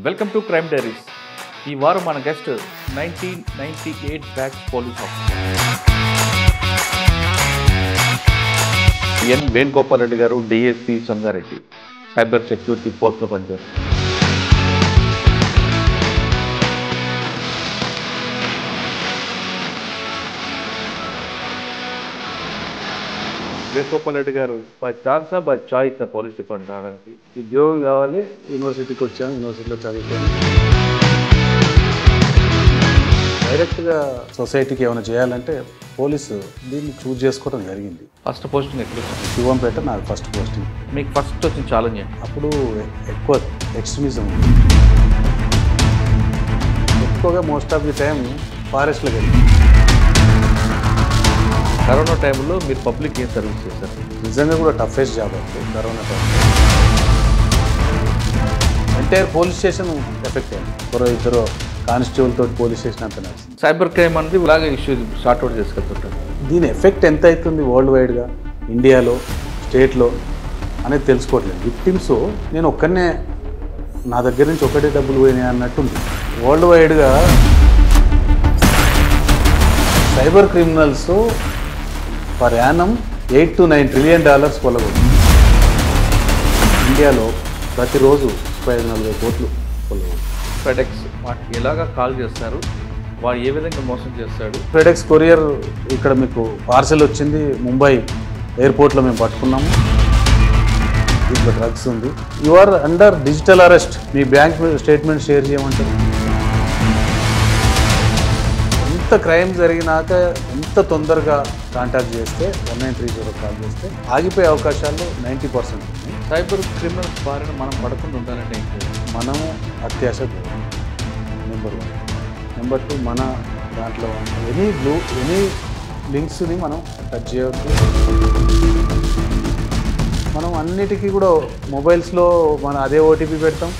Welcome to crime diaries. ఈ వారం మన guest 1998 batch police officer N Venugopal Reddy గారు, డిఎస్పీ సంగారెడ్డి, సైబర్ సెక్యూరిటీ పోస్ట్లో పనిచేస్తారు. వేణుగోపాల్ రెడ్డి గారు, బై ఛాన్సా బై చాయిస్ పోలీస్ డిపార్ట్మెంట్ రావడానికి? ఉద్యోగం కావాలి, యూనివర్సిటీకి వచ్చాను, యూనివర్సిటీలో చదువుతాను. డైరెక్ట్గా సొసైటీకి ఏమైనా చేయాలంటే పోలీసు దీన్ని చూజ్ చేసుకోవడం జరిగింది. ఫస్ట్ పోస్టింగ్ ఎక్కడ వచ్చింది? శివంపేట నాకు ఫస్ట్ పోస్టింగ్. మీకు ఫస్ట్ వచ్చిన ఛాలెంజ్ ఏంటి? అప్పుడు ఎక్కువ ఎక్స్ట్రీమిజం, ఎక్కువగా మోస్ట్ ఆఫ్ ది టైం ఫారెస్ట్లోకి వెళ్ళి. కరోనా టైంలో మీరు పబ్లిక్ ఏం సర్వీస్ చేశారు? నిజంగా కూడా టఫెస్ట్ జాబ్ అవుతుంది corona time. Entire police station effect అయింది. ఇద్దరు కానిస్టేబుల్ తోటి పోలీస్ స్టేషన్ అంతా నడిచింది. సైబర్ క్రైమ్ అనేది ఇలాగే ఇష్యూ షార్ట్అవుట్ చేసుకెళ్తుంటారు. దీని ఎఫెక్ట్ ఎంత అవుతుంది వరల్డ్ వైడ్గా, ఇండియాలో, స్టేట్లో అనేది తెలుసుకోవట్లేదు. విక్టిమ్స్ నేను ఒక్కనే నా దగ్గర నుంచి ఒకటే డబ్బులు పోయినాయి అన్నట్టుంది. వరల్డ్ వైడ్గా cyber criminals per annum $8 to $9 trillion కొల్లగొడుతుంది. ఇండియాలో ప్రతిరోజు 35-40 కోట్లు కొల్లగొడుతుంది. ఫెడెక్స్ ఎలాగా కాల్ చేస్తారు, వాడు ఏ విధంగా మోసం చేస్తాడు? ఫెడెక్స్ కొరియర్ ఇక్కడ మీకు పార్సెల్ వచ్చింది, ముంబై ఎయిర్పోర్ట్లో మేము పట్టుకున్నాము. దీంట్లో డ్రగ్స్ ఉంది. You are under digital arrest. మీ బ్యాంక్ స్టేట్మెంట్ షేర్ చేయమంటారు. ఎంత క్రైమ్ జరిగినాక ఎంత తొందరగా కాంటాక్ట్ చేస్తే 1930 కాల్ చేస్తే ఆగిపోయే అవకాశాలు 90% ఉన్నాయి. సైబర్ క్రిమినల్స్ బారిన మనం పడకుండా ఉండాలంటే ఏంటి? మనము అత్యాశ నెంబర్ 1. నెంబర్ 2, మన దాంట్లో ఎనీ లింక్స్ని మనం టచ్ చేయవద్దు. మనం అన్నిటికీ కూడా మొబైల్స్లో మనం అదే ఓటీపీ పెడతాం,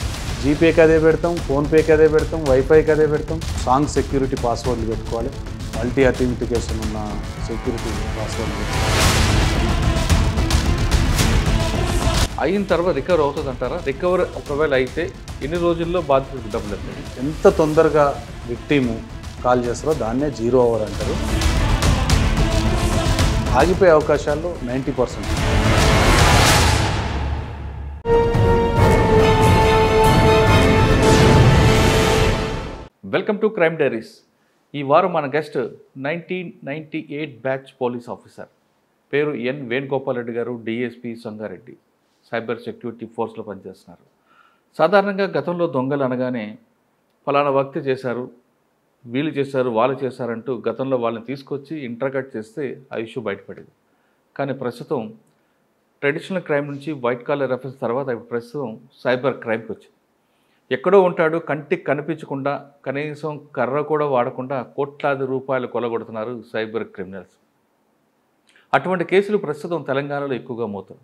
జీపేకి అదే పెడతాం, ఫోన్పేకి అదే పెడతాం, వైఫైకి అదే పెడతాం. సాంగ్ సెక్యూరిటీ పాస్వర్డ్లు పెట్టుకోవాలి, మల్టీ అథెంటికేషన్ ఉన్న సెక్యూరిటీ పాస్వర్డ్లు. అయిన తర్వాత రికవర్ అవుతుంది అంటారా? రికవర్ ఒకవేళ అయితే ఎన్ని రోజుల్లో బాధ్యతకు డబ్బులు వస్తాయి? ఎంత తొందరగా విక్టిమ్ కాల్ చేస్తారో దాన్నే 0 hour అంటారు. ఆగిపోయే అవకాశాలు 90%. Welcome to crime diaries. ఈ వారం మన గెస్ట్ 1998 బ్యాచ్ పోలీస్ ఆఫీసర్, పేరు ఎన్ వేణుగోపాల్ రెడ్డి గారు, డిఎస్పీ సంగారెడ్డి, సైబర్ సెక్యూరిటీ ఫోర్స్లో పనిచేస్తున్నారు. సాధారణంగా గతంలో దొంగలు అనగానే ఫలానా వ్యక్తి చేశారు, వీళ్ళు చేశారు, వాళ్ళు చేశారంటూ గతంలో వాళ్ళని తీసుకొచ్చి ఇంటర్గేట్ చేస్తే ఆ ఇష్యూ బయటపడేది. కానీ ప్రస్తుతం ట్రెడిషనల్ క్రైమ్ నుంచి వైట్ కాలర్ అఫెన్స్ తర్వాత ఇప్పుడు ప్రస్తుతం సైబర్ క్రైమ్కి వచ్చింది. ఎక్కడో ఉంటాడు, కంటికి కనిపించకుండా, కనీసం కర్ర కూడా వాడకుండా కోట్లాది రూపాయలు కొలగొడుతున్నారు సైబర్ క్రిమినల్స్. అటువంటి కేసులు ప్రస్తుతం తెలంగాణలో ఎక్కువగా మోతారు.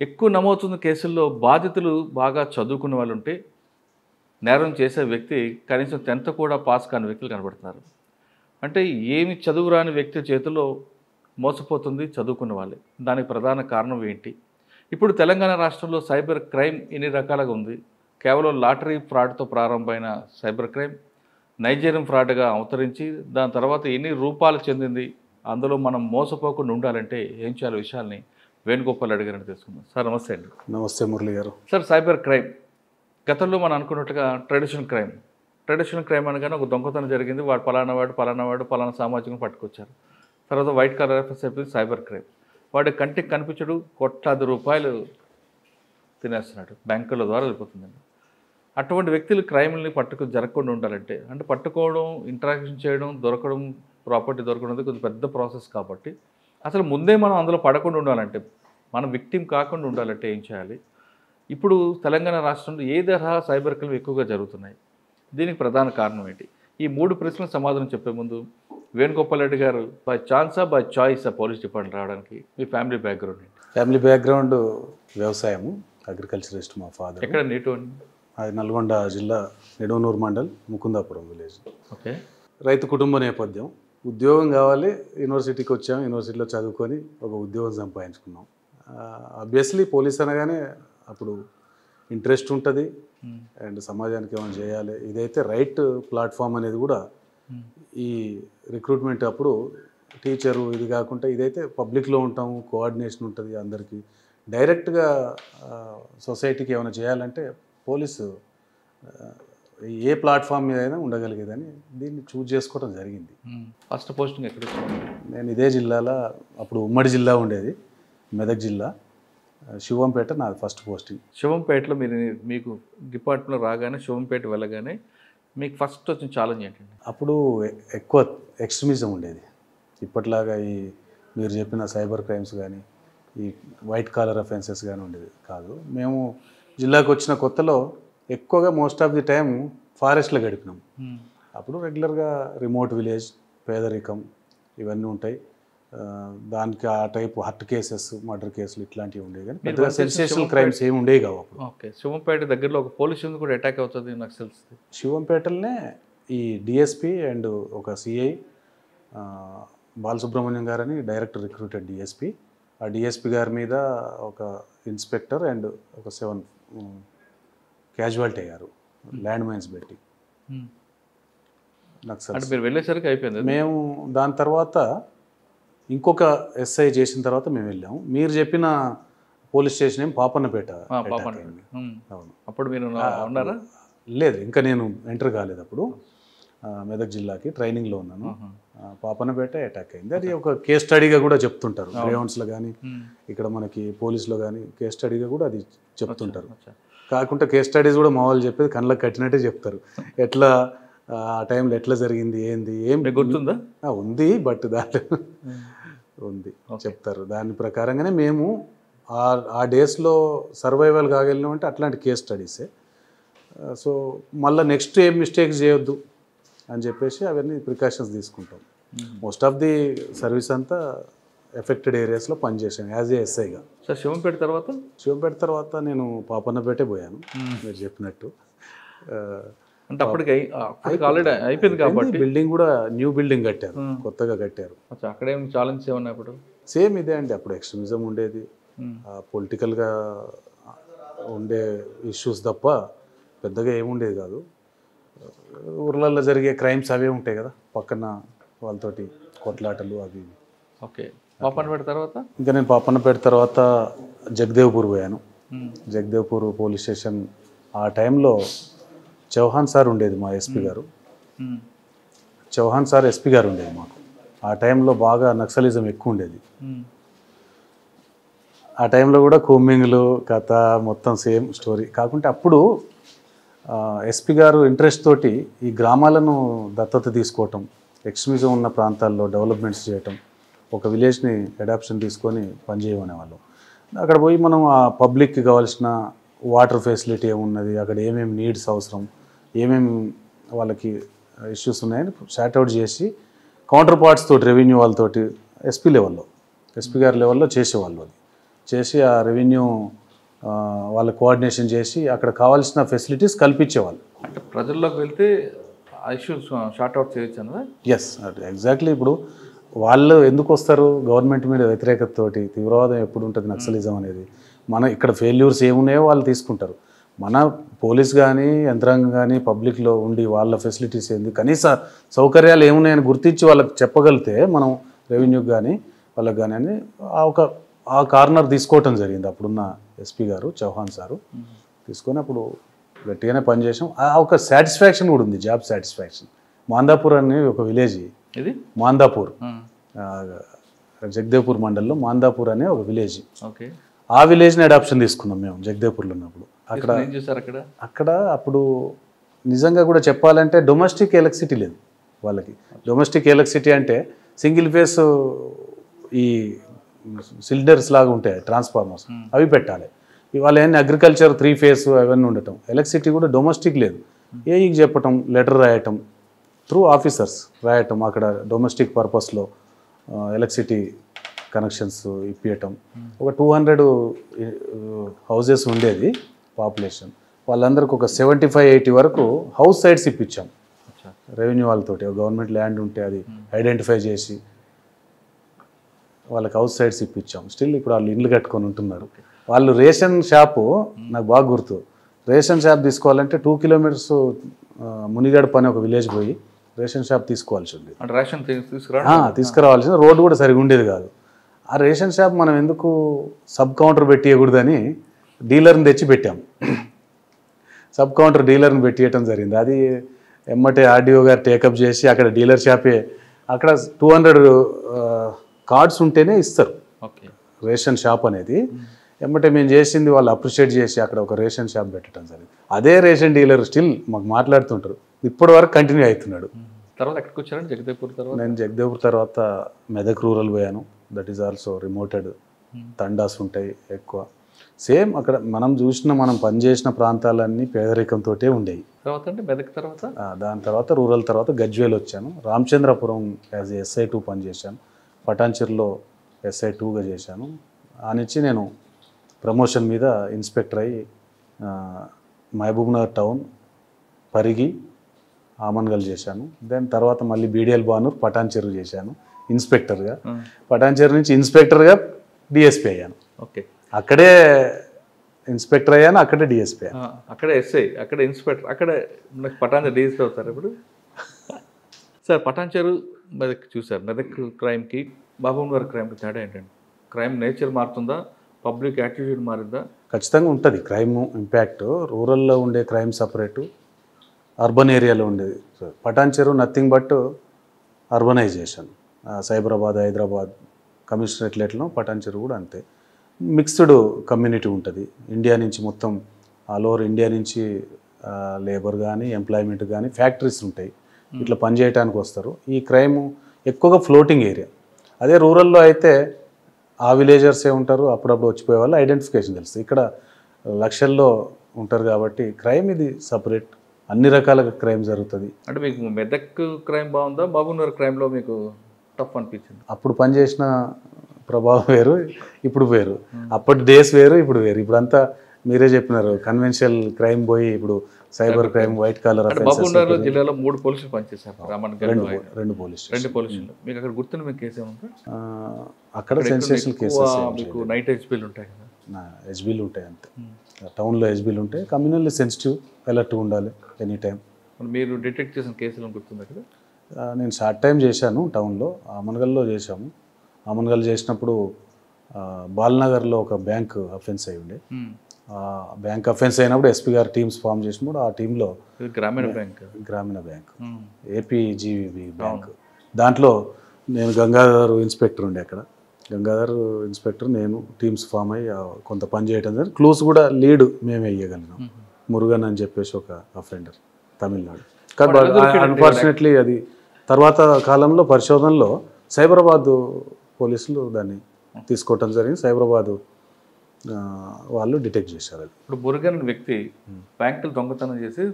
ఎక్కువ నమోదుతున్న కేసుల్లో బాధితులు బాగా చదువుకున్న వాళ్ళు ఉంటే, నేరం చేసే వ్యక్తి కనీసం 10th కూడా పాస్ కాని వ్యక్తులు కనబడుతున్నారు. అంటే ఏమి చదువు రాని వ్యక్తి చేతిలో మోసపోతుంది చదువుకున్న వాళ్ళే. దానికి ప్రధాన కారణం ఏంటి? ఇప్పుడు తెలంగాణ రాష్ట్రంలో సైబర్ క్రైమ్ ఎన్ని రకాలుగా ఉంది? కేవలం లాటరీ ఫ్రాడ్తో ప్రారంభమైన సైబర్ క్రైమ్ నైజీరియన్ ఫ్రాడ్గా అవతరించి దాని తర్వాత ఎన్ని రూపాలు చెందింది, అందులో మనం మోసపోకుండా ఉండాలంటే ఏం చేయాలి విషయాల్ని వేణుగోపాల్ రెడ్డి గారిని తెలుసుకుందాం. సార్ నమస్తే అండి. నమస్తే మురళి గారు. సార్, సైబర్ క్రైమ్ గతంలో మనం అనుకున్నట్టుగా ట్రెడిషనల్ క్రైమ్ అనగానే ఒక దొంగతనం జరిగింది, వాడు పలానా సామాజికం పట్టుకొచ్చారు. తర్వాత వైట్ కాలర్ అఫెన్స్ అయిపోయింది సైబర్ క్రైమ్. వాడి కంటికి కనిపించడు, కోట్లాది రూపాయలు తినేస్తున్నాడు, బ్యాంకుల ద్వారా వెళ్ళిపోతుందండి. అటువంటి వ్యక్తులు క్రైమ్ని జరగకుండా ఉండాలంటే, అంటే పట్టుకోవడం, ఇంటరాక్షన్ చేయడం, దొరకడం, ప్రాపర్టీ దొరకడం కొంచెం పెద్ద ప్రాసెస్ కాబట్టి అసలు ముందే మనం అందులో పడకుండా ఉండాలంటే, మనం విక్టిమ్ కాకుండా ఉండాలంటే ఏం చేయాలి? ఇప్పుడు తెలంగాణ రాష్ట్రంలో ఏ తరహా సైబర్ క్రైమ్ ఎక్కువగా జరుగుతున్నాయి, దీనికి ప్రధాన కారణం ఏంటి? ఈ 3 ప్రశ్నలకు సమాధానం చెప్పే ముందు, వేణుగోపాల్ రెడ్డి గారు, బై ఛాన్సా బై చాయిస్ పోలీస్ డిపార్ట్మెంట్ రావడానికి మీ ఫ్యామిలీ బ్యాక్గ్రౌండ్ ఏంటి? ఫ్యామిలీ బ్యాక్గ్రౌండ్ వ్యవసాయము, అగ్రికల్చరిస్ట్. మా ఫాదర్. ఎక్కడ? నీటు? అది నల్గొండ జిల్లా, నిడవనూరు మండల్, ముకుందాపురం విలేజ్. ఓకే. రైతు కుటుంబ నేపథ్యం. ఉద్యోగం కావాలి, యూనివర్సిటీకి వచ్చాము, యూనివర్సిటీలో చదువుకొని ఒక ఉద్యోగం సంపాదించుకున్నాం. ఆబ్వియస్లీ పోలీస్ అనగానే అప్పుడు ఇంట్రెస్ట్ ఉంటుంది అండ్ సమాజానికి ఏమైనా చేయాలి, ఇదైతే రైట్ ప్లాట్ఫామ్ అనేది కూడా ఈ రిక్రూట్మెంట్ అప్పుడు టీచరు ఇది కాకుండా ఇదైతే పబ్లిక్లో ఉంటాము, కోఆర్డినేషన్ ఉంటుంది అందరికీ. డైరెక్ట్గా సొసైటీకి ఏమైనా చేయాలంటే పోలీసు ఏ ప్లాట్ఫామ్ మీద అయినా ఉండగలిగేదని దీన్ని చూజ్ చేసుకోవడం జరిగింది. ఫస్ట్ పోస్టింగ్ ఎక్కడ వచ్చింది? నేను ఇదే జిల్లాలో, అప్పుడు ఉమ్మడి జిల్లా ఉండేది మెదక్ జిల్లా, శివంపేట నాది ఫస్ట్ పోస్టింగ్. శివంపేటలో మీకు డిపార్ట్మెంట్లో రాగానే శివంపేట వెళ్ళగానే మీకు ఫస్ట్ వచ్చిన ఛాలెంజ్ ఏంటండి? అప్పుడు ఎక్కువ ఎక్స్ట్రీమిజం ఉండేది. ఇప్పట్లాగా ఈ మీరు చెప్పిన సైబర్ క్రైమ్స్ కానీ ఈ వైట్ కాలర్ అఫెన్సెస్ కానీ ఉండేది కాదు. మేము జిల్లాకు వచ్చిన కొత్తలో ఎక్కువగా మోస్ట్ ఆఫ్ ది టైం ఫారెస్ట్లో గడిపినాం. అప్పుడు రెగ్యులర్గా రిమోట్ విలేజ్, పేదరికం ఇవన్నీ ఉంటాయి. దానికి ఆ టైప్ హర్ట్ కేసెస్, మర్డర్ కేసులు ఇట్లాంటివి ఉండేవి, కానీ పెద్దగా సెన్సేషనల్ క్రైమ్స్ ఏమి ఉండేవి కావు అప్పుడు. ఓకే, శివంపేట దగ్గరలో ఒక పోలీస్ స్టేషన్ కూడా అటాక్ అవుతుంది నాకు తెలుస్తుంది. శివంపేటలోనే ఈ డిఎస్పి అండ్ ఒక సిఐ బాలసుబ్రహ్మణ్యం గారని డైరెక్ట్ రిక్రూటెడ్ డిఎస్పి, ఆ డిఎస్పి గారి మీద ఒక ఇన్స్పెక్టర్ అండ్ ఒక 7 క్యాజువాలిటీ అయ్యారు ల్యాండ్ మైన్స్ పెట్టి. అంటే మీరు వెళ్ళేసరికి అయిపోయింది. మేము దాని తర్వాత ఇంకొక ఎస్ఐ చేసిన తర్వాత మేము వెళ్ళాము. మీరు చెప్పిన పోలీస్ స్టేషన్ ఏం పాపన్నపేట. అవును, అప్పుడు మీరు ఉన్నారా? లేదు, ఇంకా నేను ఎంటర్ కాలేదు. అప్పుడు మెదక్ జిల్లాకి ట్రైనింగ్లో ఉన్నాను. పాపన్నపేట అటాక్ అయింది. అది ఒక కేస్ స్టడీగా కూడా చెప్తుంటారు గ్రౌండ్స్లో కానీ ఇక్కడ మనకి పోలీసులో కానీ కేస్ స్టడీగా కూడా అది చెప్తుంటారు. కాకుండా కేస్ స్టడీస్ కూడా మా వాళ్ళు చెప్పేది కళ్ళకి కట్టినట్టే చెప్తారు. ఎట్లా ఆ టైంలో ఎట్లా జరిగింది ఏంది ఏం గుర్తుందా? ఉంది, బట్ దాంట్లో ఉంది చెప్తారు. దాని ప్రకారంగానే మేము ఆ డేస్లో సర్వైవల్ కాగలిగినామంటే అట్లాంటి కేస్ స్టడీసే. సో మళ్ళీ నెక్స్ట్ ఏం మిస్టేక్స్ చేయొద్దు అని చెప్పేసి అవన్నీ ప్రికాషన్స్ తీసుకుంటాం. మోస్ట్ ఆఫ్ ది సర్వీస్ అంతా ఎఫెక్టెడ్ ఏరియాస్లో పనిచేసాను యాజ్ ఏ ఎస్ఐగా. సార్ శివంపేట తర్వాత నేను పాపన్నపేటే పోయాను మీరు చెప్పినట్టు. అంటే అప్పటికి ఆల్రెడీ అయిపోయింది కాబట్టి బిల్డింగ్ కూడా న్యూ బిల్డింగ్ కట్టారు, కొత్తగా కట్టారు. అక్కడ ఏం ఛాలెంజ్ ఏమన్నా? అప్పుడు సేమ్ ఇదే అండి. అప్పుడు ఎక్స్ట్రీమిజం ఉండేది, పొలిటికల్గా ఉండే ఇష్యూస్ తప్ప పెద్దగా ఏముండేది కాదు. ఊర్లలో జరిగే క్రైమ్స్ అవే ఉంటాయి కదా, పక్కన వాళ్ళతోటి కొట్లాటలు అవి. ఓకే, పాపన్నపేట తర్వాత ఇంకా నేను పాపన్నపేట తర్వాత జగదేవ్పూర్ పోయాను. జగదేవ్పూర్ పోలీస్ స్టేషన్ ఆ టైంలో చౌహాన్ సార్ ఉండేది మా ఎస్పీ గారు. చౌహాన్ సార్ ఎస్పీ గారు ఉండేది మాకు. ఆ టైంలో బాగా నక్సలిజం ఎక్కువ ఉండేది. ఆ టైంలో కూడా కూంబింగ్లు కథ మొత్తం సేమ్ స్టోరీ. కాకుంటే అప్పుడు ఎస్పీ గారు ఇంట్రెస్ట్ తోటి ఈ గ్రామాలను దత్తత తీసుకోవటం, ఎక్స్ట్రీమిజం ఉన్న ప్రాంతాల్లో డెవలప్మెంట్స్ చేయటం, ఒక విలేజ్ని అడాప్షన్ తీసుకొని పనిచేయమనేవాళ్ళు. అక్కడ పోయి మనం ఆ పబ్లిక్కి కావాల్సిన వాటర్ ఫెసిలిటీ ఏమున్నది, అక్కడ ఏమేమి నీడ్స్ అవసరం, ఏమేమి వాళ్ళకి ఇష్యూస్ ఉన్నాయని షార్ట్అవుట్ చేసి కౌంటర్ పార్ట్స్ తోటి రెవెన్యూ వాళ్ళతోటి ఎస్పీ గారి లెవెల్లో చేసేవాళ్ళు. అది చేసి ఆ రెవెన్యూ వాళ్ళ కోఆర్డినేషన్ చేసి అక్కడ కావాల్సిన ఫెసిలిటీస్ కల్పించేవాళ్ళు. అంటే ప్రజల్లోకి వెళ్తే ఇష్యూస్ షార్ట్అవుట్ చేయొచ్చు అన్నదా? Yes, exactly. ఇప్పుడు వాళ్ళు ఎందుకు వస్తారు? గవర్నమెంట్ మీద వ్యతిరేకతతోటి. తీవ్రవాదం ఎప్పుడు ఉంటుంది, నక్సలిజం అనేది. మన ఇక్కడ ఫెయిల్యూర్స్ ఏమున్నాయో వాళ్ళు తీసుకుంటారు. మన పోలీస్ కానీ యంత్రాంగం కానీ పబ్లిక్లో ఉండి వాళ్ళ ఫెసిలిటీస్ ఏంది, కనీస సౌకర్యాలు ఏమున్నాయని గుర్తించి వాళ్ళకి చెప్పగలిగితే మనం రెవెన్యూకి కానీ వాళ్ళకి కానీ అని ఆ కార్నర్ తీసుకోవటం జరిగింది. అప్పుడున్న ఎస్పీ గారు చౌహాన్ సారు తీసుకొని అప్పుడు గట్టిగానే పనిచేసాం. ఒక సాటిస్ఫాక్షన్ కూడా ఉంది, జాబ్ సాటిస్ఫాక్షన్. మాందాపూర్ అనే ఒక విలేజ్, ఇది మాందాపూర్, జగదేవ్పూర్ మండల్లో మాందాపూర్ అనే ఒక విలేజ్. ఓకే, ఆ విలేజ్ని అడాప్షన్ తీసుకున్నాం మేము జగదేవ్పూర్లో ఉన్నప్పుడు. అక్కడ అప్పుడు నిజంగా కూడా చెప్పాలంటే డొమెస్టిక్ ఎలక్ట్రిసిటీ లేదు వాళ్ళకి. డొమెస్టిక్ ఎలక్ట్రిసిటీ అంటే సింగిల్ ఫేస్ ఈ సిలిండర్స్ లాగా ఉంటాయి ట్రాన్స్ఫార్మర్స్, అవి పెట్టాలి. ఇవాళ ఏంటి అగ్రికల్చర్ 3 ఫేస్ అవన్నీ ఉండటం, ఎలక్ట్రిసిటీ కూడా డొమెస్టిక్ లేదు. ఏఈకి చెప్పటం, లెటర్ రాయటం, త్రూ ఆఫీసర్స్ రాయటం, అక్కడ డొమెస్టిక్ పర్పస్లో ఎలక్ట్రిసిటీ కనెక్షన్స్ ఇప్పించటం. ఒక 200 హౌజెస్ ఉండేది పాపులేషన్. వాళ్ళందరికీ ఒక 75-80 వరకు హౌస్ సైట్స్ ఇప్పించాం రెవెన్యూ వాళ్ళతోటి. గవర్నమెంట్ ల్యాండ్ ఉంటే అది ఐడెంటిఫై చేసి వాళ్ళకి హౌస్ సైట్స్ ఇప్పించాం. స్టిల్ ఇప్పుడు వాళ్ళు ఇండ్లు కట్టుకొని ఉంటున్నారు. వాళ్ళు రేషన్ షాపు నాకు బాగా గుర్తు, రేషన్ షాప్ తీసుకోవాలంటే 2 కిలోమీటర్స్ మునిగడప అనే ఒక విలేజ్ పోయి రేషన్ షాప్ తీసుకోవాల్సి ఉంది. అంటే రేషన్ తీసుకురావాల్సిన రోడ్డు కూడా సరిగా ఉండేది కాదు. ఆ రేషన్ షాప్ మనం ఎందుకు సబ్ కౌంటర్ పెట్టియకూడదని డీలర్ని తెచ్చి పెట్టాం. సబ్ కౌంటర్ డీలర్ని పెట్టియటం జరిగింది. అది ఎమ్మటే ఆర్డీఓ గారు టేకప్ చేసి అక్కడ డీలర్ షాపే అక్కడ 200 కార్డ్స్ ఉంటేనే ఇస్తారు రేషన్ షాప్ అనేది. ఎమ్మటే మేము చేసింది వాళ్ళు అప్రిషియేట్ చేసి అక్కడ ఒక రేషన్ షాప్ పెట్టడం జరిగింది. అదే రేషన్ డీలర్ స్టిల్ మాకు మాట్లాడుతుంటారు, ఇప్పటి వరకు కంటిన్యూ అవుతున్నాడు. తర్వాత ఎక్కడికి వచ్చారండి? జగదేవ్పూర్ తర్వాత నేను జగదేవ్పూర్ తర్వాత మెదక్ రూరల్ పోయాను. దట్ ఈస్ ఆల్సో రిమోటెడ్, తండాస్ ఉంటాయి ఎక్కువ. సేమ్ అక్కడ మనం పనిచేసిన ప్రాంతాలన్నీ పేదరికంతో ఉండేవి. తర్వాత అంటే మెదక్ తర్వాత దాని తర్వాత రూరల్ తర్వాత గజ్వేల్ వచ్చాను. రామచంద్రపురం యాజ్ SI2 పనిచేశాను. పటాన్చెరులో SI2గా చేశాను. ఆ నుంచి నేను ప్రమోషన్ మీద ఇన్స్పెక్టర్ అయ్యి మహబూబ్నగర్ టౌన్, పరిగి, ఆమన్గల్ చేశాను. దెన్ తర్వాత మళ్ళీ BDL బానూర్, పటాన్చెరు చేశాను ఇన్స్పెక్టర్గా. పటాన్చెరు నుంచి ఇన్స్పెక్టర్గా DSP అయ్యాను. ఓకే, అక్కడే ఇన్స్పెక్టర్ అయ్యాను, అక్కడే DSP అయ్యాను. అక్కడే SI, అక్కడే ఇన్స్పెక్టర్, అక్కడే పటాన్చెరు DSP అవుతారు ఇప్పుడు. సార్ పటాన్చెరు మెదక్ చూసారు. మెదక్ క్రైమ్కి మహబూబ్నగర్ క్రైమ్కి తేడా ఏంటండి? క్రైమ్ నేచర్ మారుతుందా? పబ్లిక్ యాటిట్యూడ్ మారిందా? ఖచ్చితంగా ఉంటుంది క్రైమ్ ఇంపాక్ట్. రూరల్లో ఉండే క్రైమ్ సపరేటు, అర్బన్ ఏరియాలో ఉండేది. Patancheru nothing but urbanisation. Cyberabad, Hyderabad కమిషనరేట్లలో పటాన్చెరు కూడా అంతే. మిక్స్డ్ కమ్యూనిటీ ఉంటుంది. ఇండియా నుంచి మొత్తం ఆల్ ఓవర్ ఇండియా నుంచి లేబర్ కానీ, ఎంప్లాయ్మెంట్ కానీ, ఫ్యాక్టరీస్ ఉంటాయి. ఇట్లా పనిచేయడానికి వస్తారు. ఈ క్రైమ్ ఎక్కువగా ఫ్లోటింగ్ ఏరియా. అదే రూరల్లో అయితే ఆ విలేజర్సే ఉంటారు, అప్పుడప్పుడు వచ్చిపోయే వాళ్ళు ఐడెంటిఫికేషన్ తెలుస్తుంది. ఇక్కడ లక్షల్లో ఉంటారు కాబట్టి క్రైమ్ ఇది సపరేట్. అన్ని రకాల క్రైమ్ జరుగుతుంది. అంటే మీకు మెదక్ క్రైమ్ బాగుందా, మహబూబ్నగర్ క్రైమ్లో మీకు టఫ్ అనిపించింది? అప్పుడు పనిచేసిన ప్రభావం వేరు, ఇప్పుడు వేరు. అప్పటి డేస్ వేరు, ఇప్పుడు వేరు. ఇప్పుడంతా మీరే చెప్పినారు, కన్వెన్షనల్ క్రైమ్ పోయి ఇప్పుడు cyber crime, white collar offences. Mahabubnagar జిల్లాలో 3 పోలీసులు పనిచేశారు. రెండు పోలీసులు. మీకు అక్కడ గుర్తున్న మీకు కేసు ఏముంది? అక్కడ సెన్సేషనల్ కేసెస్. మీకు నైట్ HBలు ఉంటాయి కదా? HBలు ఉంటాయి అంతే. టౌన్లో HBలు ఉంటాయి. కమ్యూనల్లీ సెన్సిటివ్, అలర్ట్గా ఉండాలి ఎనీ టైం. మీరు డిటెక్ట్ చేసిన కేసులు గుర్తుంది కదా? నేను షార్ట్ టైం చేశాను టౌన్లో. ఆమన్గల్లో చేశాము. ఆమన్గల్ చేసినప్పుడు బాల్నగర్లో ఒక బ్యాంక్ అఫెన్స్ అయి ఉండే. బ్యాంక్ అఫెన్స్ అయినప్పుడు SP గారు టీమ్స్ ఫామ్ చేసినప్పుడు ఆ టీంలో గ్రామీణ బ్యాంక్ APGB బ్యాంక్, దాంట్లో నేను గంగాధర్ ఇన్స్పెక్టర్ ఉండే. అక్కడ గంగాధర్ ఇన్స్పెక్టర్, నేను టీమ్స్ ఫామ్ అయ్యి కొంత పని చేయడం జరిగింది. క్లూస్ కూడా లీడ్ మేమే ఇవ్వగలిగినాం. మురుగన్ అని చెప్పేసి ఒక అఫెండర్, తమిళనాడు. కానీ అన్ఫార్చునేట్లీ అది తర్వాత కాలంలో పరిశోధనలో సైబరాబాద్ పోలీసులు దాన్ని తీసుకోవటం జరిగింది. సైబరాబాద్ వాళ్ళు డిటెక్ట్ చేశారు. అది ఇప్పుడు మురుగన్ వ్యక్తి బ్యాంకులు దొంగతనం చేసి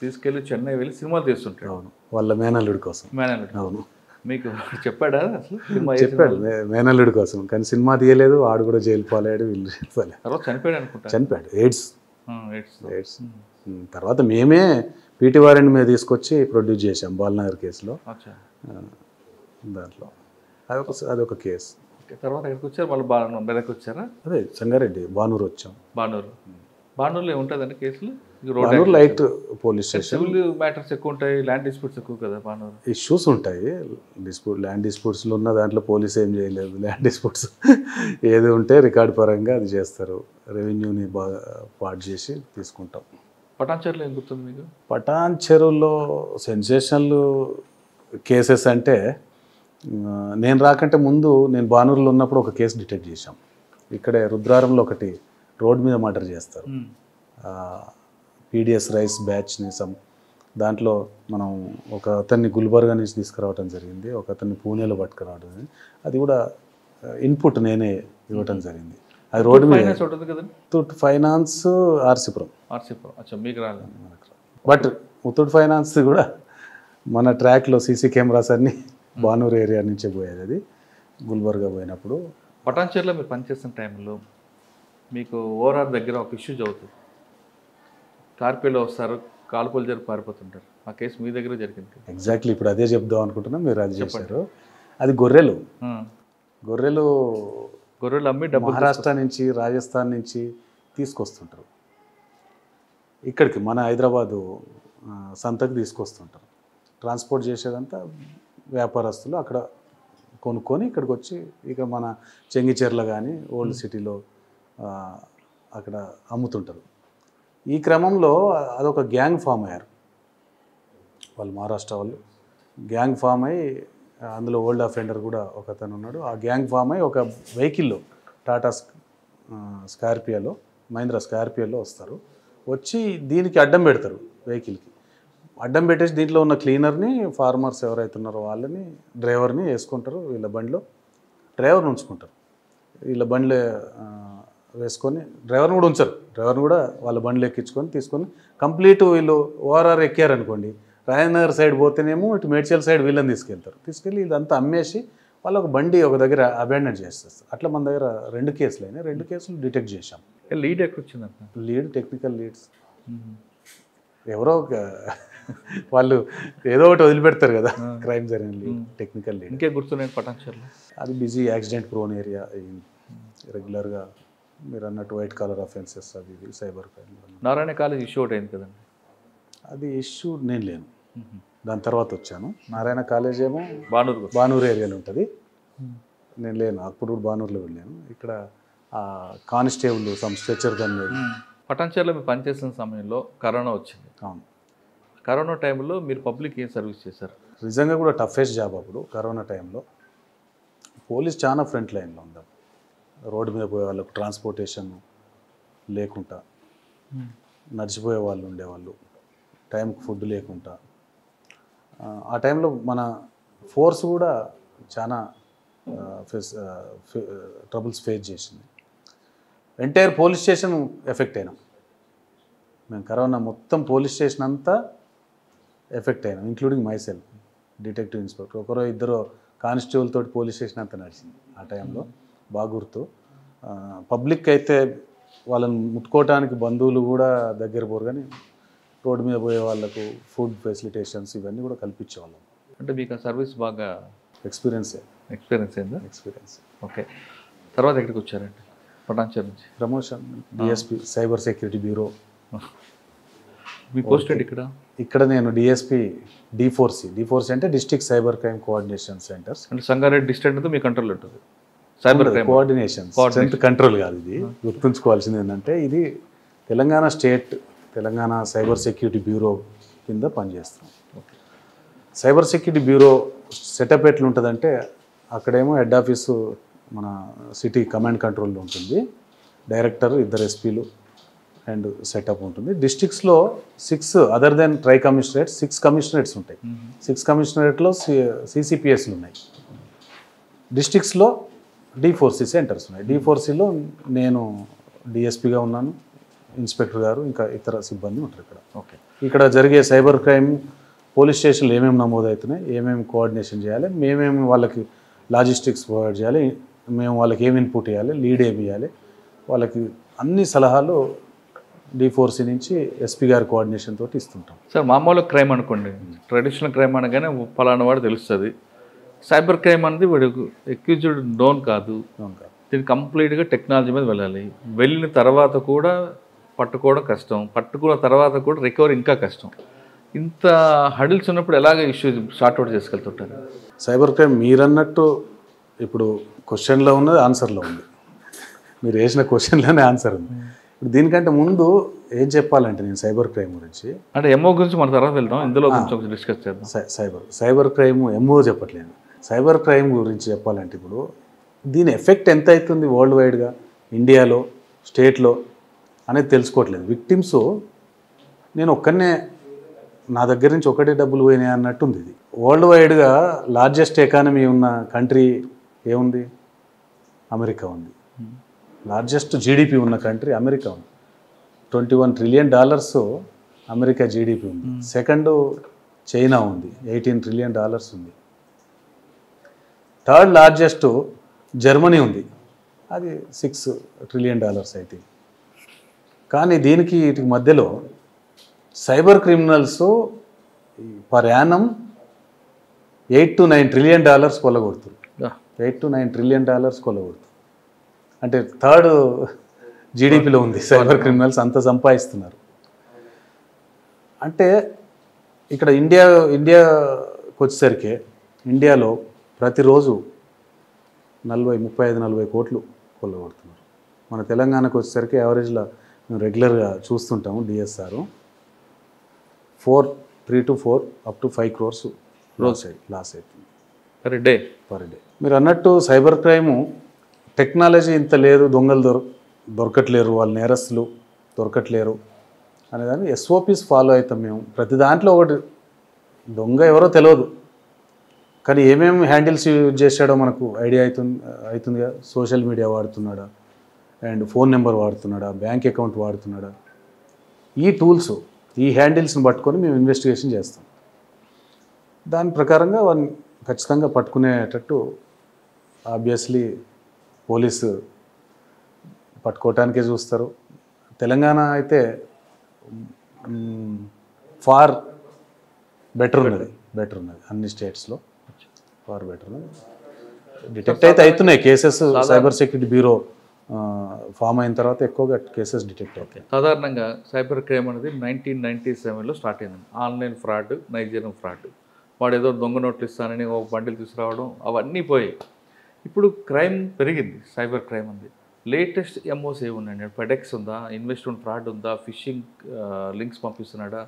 తీసుకెళ్ళి చెన్నై వెళ్ళి సినిమాలు తీస్తుంటాడు. అవును, వాళ్ళ మేనల్లుడి కోసం. అవును, మీకు చెప్పాడా అసలు? చెప్పాడు మేనల్లుడి కోసం. కానీ సినిమా తీయలేదు, ఆడు కూడా జైలు పాలయ్యాడు, వీళ్ళు తర్వాత చనిపోయాడు అనుకుంటా. చనిపోయాడు, ఎయిడ్స్. తర్వాత మేమే PT వారెంట్ మీద తీసుకొచ్చి ప్రొడ్యూస్ చేసాం బాల్నగర్ కేసులో. దాంట్లో అదొక కేసు. తర్వాత ఎక్కడికి వచ్చారు? మళ్ళీ మెదక్ వచ్చారా? అదే సంగారెడ్డి, బానూరు వచ్చాం. బానూరులో ఏముంటుందండి కేసులు? Banuru light police station. Civil matters ఎక్కువ ఉంటాయి, ల్యాండ్ డిస్ప్యూట్స్ ఎక్కువ కదా బానూరు. ఇష్యూస్ ఉంటాయి. ల్యాండ్ డిస్ప్యూట్స్లో ఉన్న దాంట్లో పోలీస్ ఏం చేయలేదు. ల్యాండ్ డిస్ప్యూట్స్ ఏది ఉంటే రికార్డు పరంగా అది చేస్తారు. రెవెన్యూని బాగా పాటు చేసి తీసుకుంటాం. పటాన్చెరులో ఏం గుర్తుంది మీకు? పటాన్చెరులో సెన్సేషనల్ కేసెస్ అంటే నేను రాకంటే ముందు నేను బానూరులో ఉన్నప్పుడు ఒక కేసు డిటెక్ట్ చేశాం. ఇక్కడే రుద్రారంలో ఒకటి రోడ్ మీద మర్డర్ చేస్తారు. PDS రైస్ బ్యాచ్ని దాంట్లో మనం ఒక అతన్ని గుల్బర్గా నుంచి తీసుకురావడం జరిగింది, ఒక అతన్ని పూణేలో పట్టుకురావడం జరిగింది. అది కూడా ఇన్పుట్ నేనే ఇవ్వటం జరిగింది. అది రోడ్డు మీద. ముత్తూట్ ఫైనాన్స్ ఆర్సీపురం. మీకు రాలేదు. బట్ ముత్తూట్ ఫైనాన్స్ కూడా మన ట్రాక్లో CC కెమెరాస్ అన్నీ బానూరు ఏరియా నుంచే పోయేది. అది గుల్బర్గా పోయినప్పుడు. పటాన్చెరులో మీరు పనిచేస్తున్న టైంలో మీకు ఓఆర్ఆర్ దగ్గర ఒక ఇష్యూ జరుగుతుంది. కార్పేలో వస్తారు, కాల్పులు జరిపి పారిపోతుంటారు. ఆ కేసు మీ దగ్గర జరిగింది. ఎగ్జాక్ట్లీ ఇప్పుడు అదే చెప్దాం అనుకుంటున్నా, మీరు అది చేశారు. అది గొర్రెలు అమ్మి డబ్బు మహారాష్ట్ర నుంచి, రాజస్థాన్ నుంచి తీసుకొస్తుంటారు. ఇక్కడికి మన హైదరాబాదు సంతకు తీసుకొస్తుంటారు. ట్రాన్స్పోర్ట్ చేసేదంతా వ్యాపారస్తులు అక్కడ కొనుక్కొని ఇక్కడికి వచ్చి ఇక మన చెంగిచెర్ల కానీ ఓల్డ్ సిటీలో అక్కడ అమ్ముతుంటారు. ఈ క్రమంలో అదొక గ్యాంగ్ ఫామ్ అయ్యారు వాళ్ళు, మహారాష్ట్ర వాళ్ళు గ్యాంగ్ ఫామ్ అయ్యి, అందులో ఓల్డ్ అఫెండర్ కూడా ఒక అతను ఉన్నాడు. ఆ గ్యాంగ్ ఫామ్ అయ్యి ఒక వెహికల్లో టాటా స్కార్పియోలో, మహీంద్రా స్కార్పియోలో వస్తారు. వచ్చి దీనికి అడ్డం పెడతారు, వెహికల్కి అడ్డం పెట్టేసి దీంట్లో ఉన్న క్లీనర్ని, ఫార్మర్స్ ఎవరైతే ఉన్నారో వాళ్ళని, డ్రైవర్ని వేసుకుంటారు. వీళ్ళ బండిలో డ్రైవర్ని ఉంచుకుంటారు. వీళ్ళ బండిలో వేసుకొని డ్రైవర్ని కూడా ఉంచరు, డ్రైవర్ని కూడా వాళ్ళ బండిలో ఎక్కించుకొని తీసుకొని కంప్లీట్ వీళ్ళు ఓఆర్ఆర్ ఎక్కారనుకోండి, రాజనగర్ సైడ్ పోతేనేమో ఇటు మేడ్చల్ సైడ్ వీళ్ళని తీసుకెళ్ళి ఇదంతా అమ్మేసి వాళ్ళు ఒక బండి ఒక దగ్గర అబాండన్ చేస్తారు. అట్లా మన దగ్గర 2 కేసులు అయినాయి. 2 కేసులు డిటెక్ట్ చేశాం. లీడ్ ఎక్కడ వచ్చిందంట? లీడ్ టెక్నికల్ లీడ్స్ ఎవరో వాళ్ళు ఏదో ఒకటి వదిలిపెడతారు కదా, క్రైమ్ జరిగిన లీడ్, టెక్నికల్ లీడ్. ఇంకే గుర్తున్నాయి పటాన్చెరులో? అది బిజీ యాక్సిడెంట్ ప్రోన్ ఏరియా, రెగ్యులర్గా మీరు అన్నట్టు వైట్ కాలర్ అఫెన్సెస్, అది ఇది cyber crime. Narayana college issue ఒకటి అయింది కదండి, అది ఇష్యూ నేను లేను, దాని తర్వాత వచ్చాను. నారాయణ కాలేజ్ ఏమో బానూరు ఏరియాలో ఉంటుంది, నేను లేను. అప్పుడు బానూరులో వెళ్ళాను. ఇక్కడ కానిస్టేబుల్ స్ట్రెచర్ గన్. పటాన్చెరులో మీరు పనిచేసిన సమయంలో కరోనా వచ్చింది. అవును. కరోనా టైంలో మీరు పబ్లిక్ ఏం సర్వీస్ చేశారు? నిజంగా కూడా టఫెస్ట్ జాబ్ అప్పుడు కరోనా టైంలో. పోలీస్ చాలా ఫ్రంట్ లైన్లో ఉంది. రోడ్డు మీద పోయే వాళ్ళకు ట్రాన్స్పోర్టేషన్ లేకుండా, నడిచిపోయే వాళ్ళు ఉండేవాళ్ళు, టైంకి ఫుడ్ లేకుండా. ఆ టైంలో మన ఫోర్స్ కూడా చాలా ట్రబుల్స్ ఫేస్ చేసింది. ఎంటైర్ పోలీస్ స్టేషన్ ఎఫెక్ట్ అయినాం మేము. కరోనా మొత్తం పోలీస్ స్టేషన్ అంతా ఎఫెక్ట్ అయినాం, including my self, detective inspector. ఒకరో ఇద్దరు కానిస్టేబుల్ తోటి పోలీస్ స్టేషన్ అంతా నడిచింది ఆ టైంలో, బాగా గుర్తు. పబ్లిక్ అయితే వాళ్ళని ముట్టుకోవటానికి బంధువులు కూడా దగ్గర పోరు, కానీ రోడ్డు మీద పోయే వాళ్ళకు ఫుడ్ ఫెసిలిటేషన్స్ ఇవన్నీ కూడా కల్పించేవాళ్ళం. అంటే మీకు ఆ సర్వీస్ బాగా ఎక్స్పీరియన్స్ అయిందా? ఎక్స్పీరియన్స్. ఓకే. తర్వాత ఎక్కడికి వచ్చారండి? పటాన్చెరు నుంచి promotion, DSP cyber security bureau. మీ పోస్ట్ ఇక్కడ నేను డిఎస్పీ D4C అంటే district cyber crime coordination centres. అంటే సంగారెడ్డి డిస్ట్రిక్ట్ అంతా మీ కంట్రోల్ ఉంటుంది. Cyber crime coordination, strength control కాదు ఇది. గుర్తుంచుకోవాల్సింది ఏంటంటే ఇది Telangana state, Telangana cyber security bureau కింద పనిచేస్తాం. సైబర్ సెక్యూరిటీ బ్యూరో సెటప్ ఎట్లా ఉంటుందంటే, అక్కడేమో హెడ్ ఆఫీసు మన సిటీ కమాండ్ కంట్రోల్లో ఉంటుంది, డైరెక్టర్, 2 SPలు అండ్ సెటప్ ఉంటుంది. డిస్ట్రిక్ట్స్లో 6 other than tri commissionerates 6 commissionerates ఉంటాయి. 6 కమిషనరేట్లో CCPSలు ఉన్నాయి. డిస్ట్రిక్ట్స్లో D4C సెంటర్స్ ఉన్నాయి. D4Cలో నేను డిఎస్పీగా ఉన్నాను, ఇన్స్పెక్టర్ గారు, ఇంకా ఇతర సిబ్బంది ఉంటారు ఇక్కడ. ఓకే. ఇక్కడ జరిగే సైబర్ క్రైమ్ పోలీస్ స్టేషన్లు ఏమేమి నమోదవుతున్నాయి, ఏమేమి కోఆర్డినేషన్ చేయాలి, మేమేమి వాళ్ళకి లాజిస్టిక్స్ ప్రొవైడ్ చేయాలి, మేము వాళ్ళకి ఏమి ఇన్పుట్ ఇవ్వాలి, లీడ్ ఏమి ఇవ్వాలి, వాళ్ళకి అన్ని సలహాలు D4C నుంచి SP గారి కోఆర్డినేషన్ తోటి ఇస్తుంటాం. సార్, మామూలు క్రైమ్ అనుకోండి, ట్రెడిషనల్ క్రైమ్ అనగానే పలానా వాడు తెలుస్తుంది. సైబర్ క్రైమ్ అనేది వాడు అక్యూజ్డ్ నోన్ కాదు, దీన్ని కంప్లీట్గా టెక్నాలజీ మీద వెళ్ళాలి. వెళ్ళిన తర్వాత కూడా పట్టుకోవడం కష్టం, పట్టుకున్న తర్వాత కూడా రికవరీ ఇంకా కష్టం. ఇంత హడిల్స్ ఉన్నప్పుడు ఎలాగ ఇష్యూ సార్ట్అవుట్ చేసుకెళ్తుంటారు? సైబర్ క్రైమ్ మీరన్నట్టు ఇప్పుడు క్వశ్చన్లో ఉన్నది, ఆన్సర్లో ఉంది. మీరు వేసిన క్వశ్చన్లోనే ఆన్సర్ ఉంది. ఇప్పుడు దీనికంటే ముందు ఏం చెప్పాలంటే, నేను సైబర్ క్రైమ్ గురించి అంటే MO గురించి మన తర్వాత వెళ్దాం, ఇందులో కొంచెం డిస్కస్ చేద్దాం. సైబర్ క్రైమ్ MO చెప్పట్లేదు, సైబర్ క్రైమ్ గురించి చెప్పాలంటే ఇప్పుడు దీని ఎఫెక్ట్ ఎంత అవుతుంది వరల్డ్ వైడ్గా, ఇండియాలో, స్టేట్లో అనేది తెలుసుకోవట్లేదు. విక్టిమ్స్ నేను ఒక్కనే, నా దగ్గర నుంచి ఒకటే డబ్బులు పోయినాయి అన్నట్టుంది. ఇది వరల్డ్ వైడ్గా లార్జెస్ట్ ఎకానమీ ఉన్న కంట్రీ ఏముంది? అమెరికా ఉంది. లార్జెస్ట్ GDP ఉన్న కంట్రీ అమెరికా ఉంది. $21 ట్రిలియన్ అమెరికా GDP ఉంది. సెకండ్ చైనా ఉంది, $18 ట్రిలియన్ ఉంది. థర్డ్ లార్జెస్ట్ జర్మనీ ఉంది, అది $6 ట్రిలియన్ అయితే. కానీ దీనికి వీటికి మధ్యలో cyber criminals per annum $8 to 9 trillion కొల్లగొడుతుంది. $8 to 9 ట్రిలియన్ కొల్లగొడుతుంది. అంటే థర్డ్ GDPలో ఉంది సైబర్ క్రిమినల్స్, అంత సంపాదిస్తున్నారు. అంటే ఇక్కడ ఇండియాకి వచ్చేసరికి ఇండియాలో ప్రతిరోజు 35-40 కోట్లు కొల్లగొడుతున్నారు. మన తెలంగాణకు వచ్చేసరికి యావరేజ్లో మేము రెగ్యులర్గా చూస్తుంటాము DSR 3 to 4 up to 5 crores loss అవుతుంది పర్ డే. మీరు అన్నట్టు సైబర్ క్రైము టెక్నాలజీ ఇంత లేదు, దొంగలు దొరకట్లేరు, వాళ్ళ నేరస్తులు దొరకట్లేరు అనేదాన్ని ఎస్ఓపిస్ ఫాలో అవుతాం మేము. ప్రతి దాంట్లో ఒకటి దొంగ ఎవరో తెలియదు, కానీ ఏమేమి హ్యాండిల్స్ యూజ్ చేశాడో మనకు ఐడియా అవుతుందిగా. సోషల్ మీడియా వాడుతున్నాడా, అండ్ ఫోన్ నెంబర్ వాడుతున్నాడా, బ్యాంక్ అకౌంట్ వాడుతున్నాడా, ఈ టూల్స్ ఈ హ్యాండిల్స్ని పట్టుకొని మేము ఇన్వెస్టిగేషన్ చేస్తాం. దాని ప్రకారంగా వాళ్ళని ఖచ్చితంగా పట్టుకునేటట్టు ఆబ్వియస్లీ పోలీసు పట్టుకోవటానికే చూస్తారు. తెలంగాణ అయితే ఫార్ బెటర్ ఉన్నది అన్ని స్టేట్స్లో, ఫార్ బెటర్ ఉన్నది. డిటెక్ట్ అయితే అవుతున్నాయి cases. Cyber security bureau form అయిన తర్వాత ఎక్కువగా కేసెస్ డిటెక్ట్ అవుతాయి. సాధారణంగా సైబర్ క్రైమ్ అనేది 1997లో స్టార్ట్ అయింది. Online fraud, Nigerian fraud. వాడు ఏదో దొంగ నోట్లు ఇస్తానని ఒక బండిల్ తీసుకురావడం అవన్నీ పోయి ఇప్పుడు క్రైమ్ పెరిగింది, సైబర్ క్రైమ్ ఉంది. లేటెస్ట్ ఎంఓస్ ఏమున్నాయండి? ఫెడెక్స్ ఉందా, ఇన్వెస్ట్మెంట్ ఫ్రాడ్ ఉందా, ఫిషింగ్ లింక్స్ పంపిస్తున్నాడా,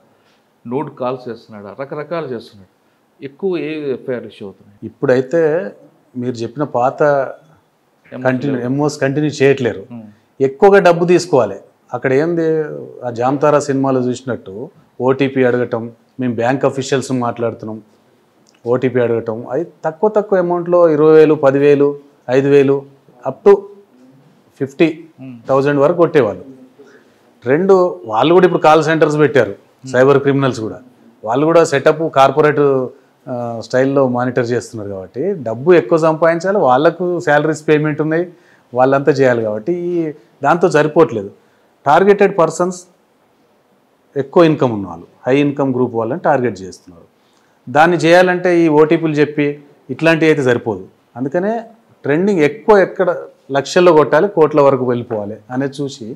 నోడ్ కాల్స్ చేస్తున్నాడా, రకరకాలు చేస్తున్నాడు. ఎక్కువ ఏ ఎఫ్ఐఆర్ ఇష్యూ అవుతున్నాయి? ఇప్పుడైతే మీరు చెప్పిన పాత ఎంఓస్ కంటిన్యూ చేయట్లేరు. ఎక్కువగా డబ్బు తీసుకోవాలి. అక్కడ ఏంది, ఆ జామ్తారా సినిమాలో చూసినట్టు ఓటీపీ అడగటం, మేము బ్యాంక్ అఫీషియల్స్ మాట్లాడుతున్నాం, ఓటీపీ అడగటం, అది తక్కువ అమౌంట్లో 20,000, 10,000, 5,000 అప్ టు 50,000 వరకు కొట్టేవాళ్ళు. వాళ్ళు కూడా ఇప్పుడు కాల్ సెంటర్స్ పెట్టారు, సైబర్ క్రిమినల్స్ కూడా. వాళ్ళు కూడా సెటప్ కార్పొరేట్ స్టైల్లో మానిటర్ చేస్తున్నారు కాబట్టి డబ్బు ఎక్కువ సంపాదించాలి, వాళ్ళకు శాలరీస్ పేమెంట్ ఉన్నాయి, వాళ్ళంతా చేయాలి కాబట్టి దాంతో సరిపోవట్లేదు. టార్గెటెడ్ పర్సన్స్ ఎక్కువ ఇన్కమ్ ఉన్న వాళ్ళు, హై ఇన్కమ్ గ్రూప్ వాళ్ళని టార్గెట్ చేస్తున్నారు. దాన్ని చేయాలంటే ఈ ఓటీపీలు చెప్పి ఇట్లాంటివి అయితే సరిపోదు. అందుకనే ట్రెండింగ్ ఎక్కువ ఎక్కడ లక్షల్లో కొట్టాలి, కోట్ల వరకు వెళ్ళిపోవాలి అనేది చూసి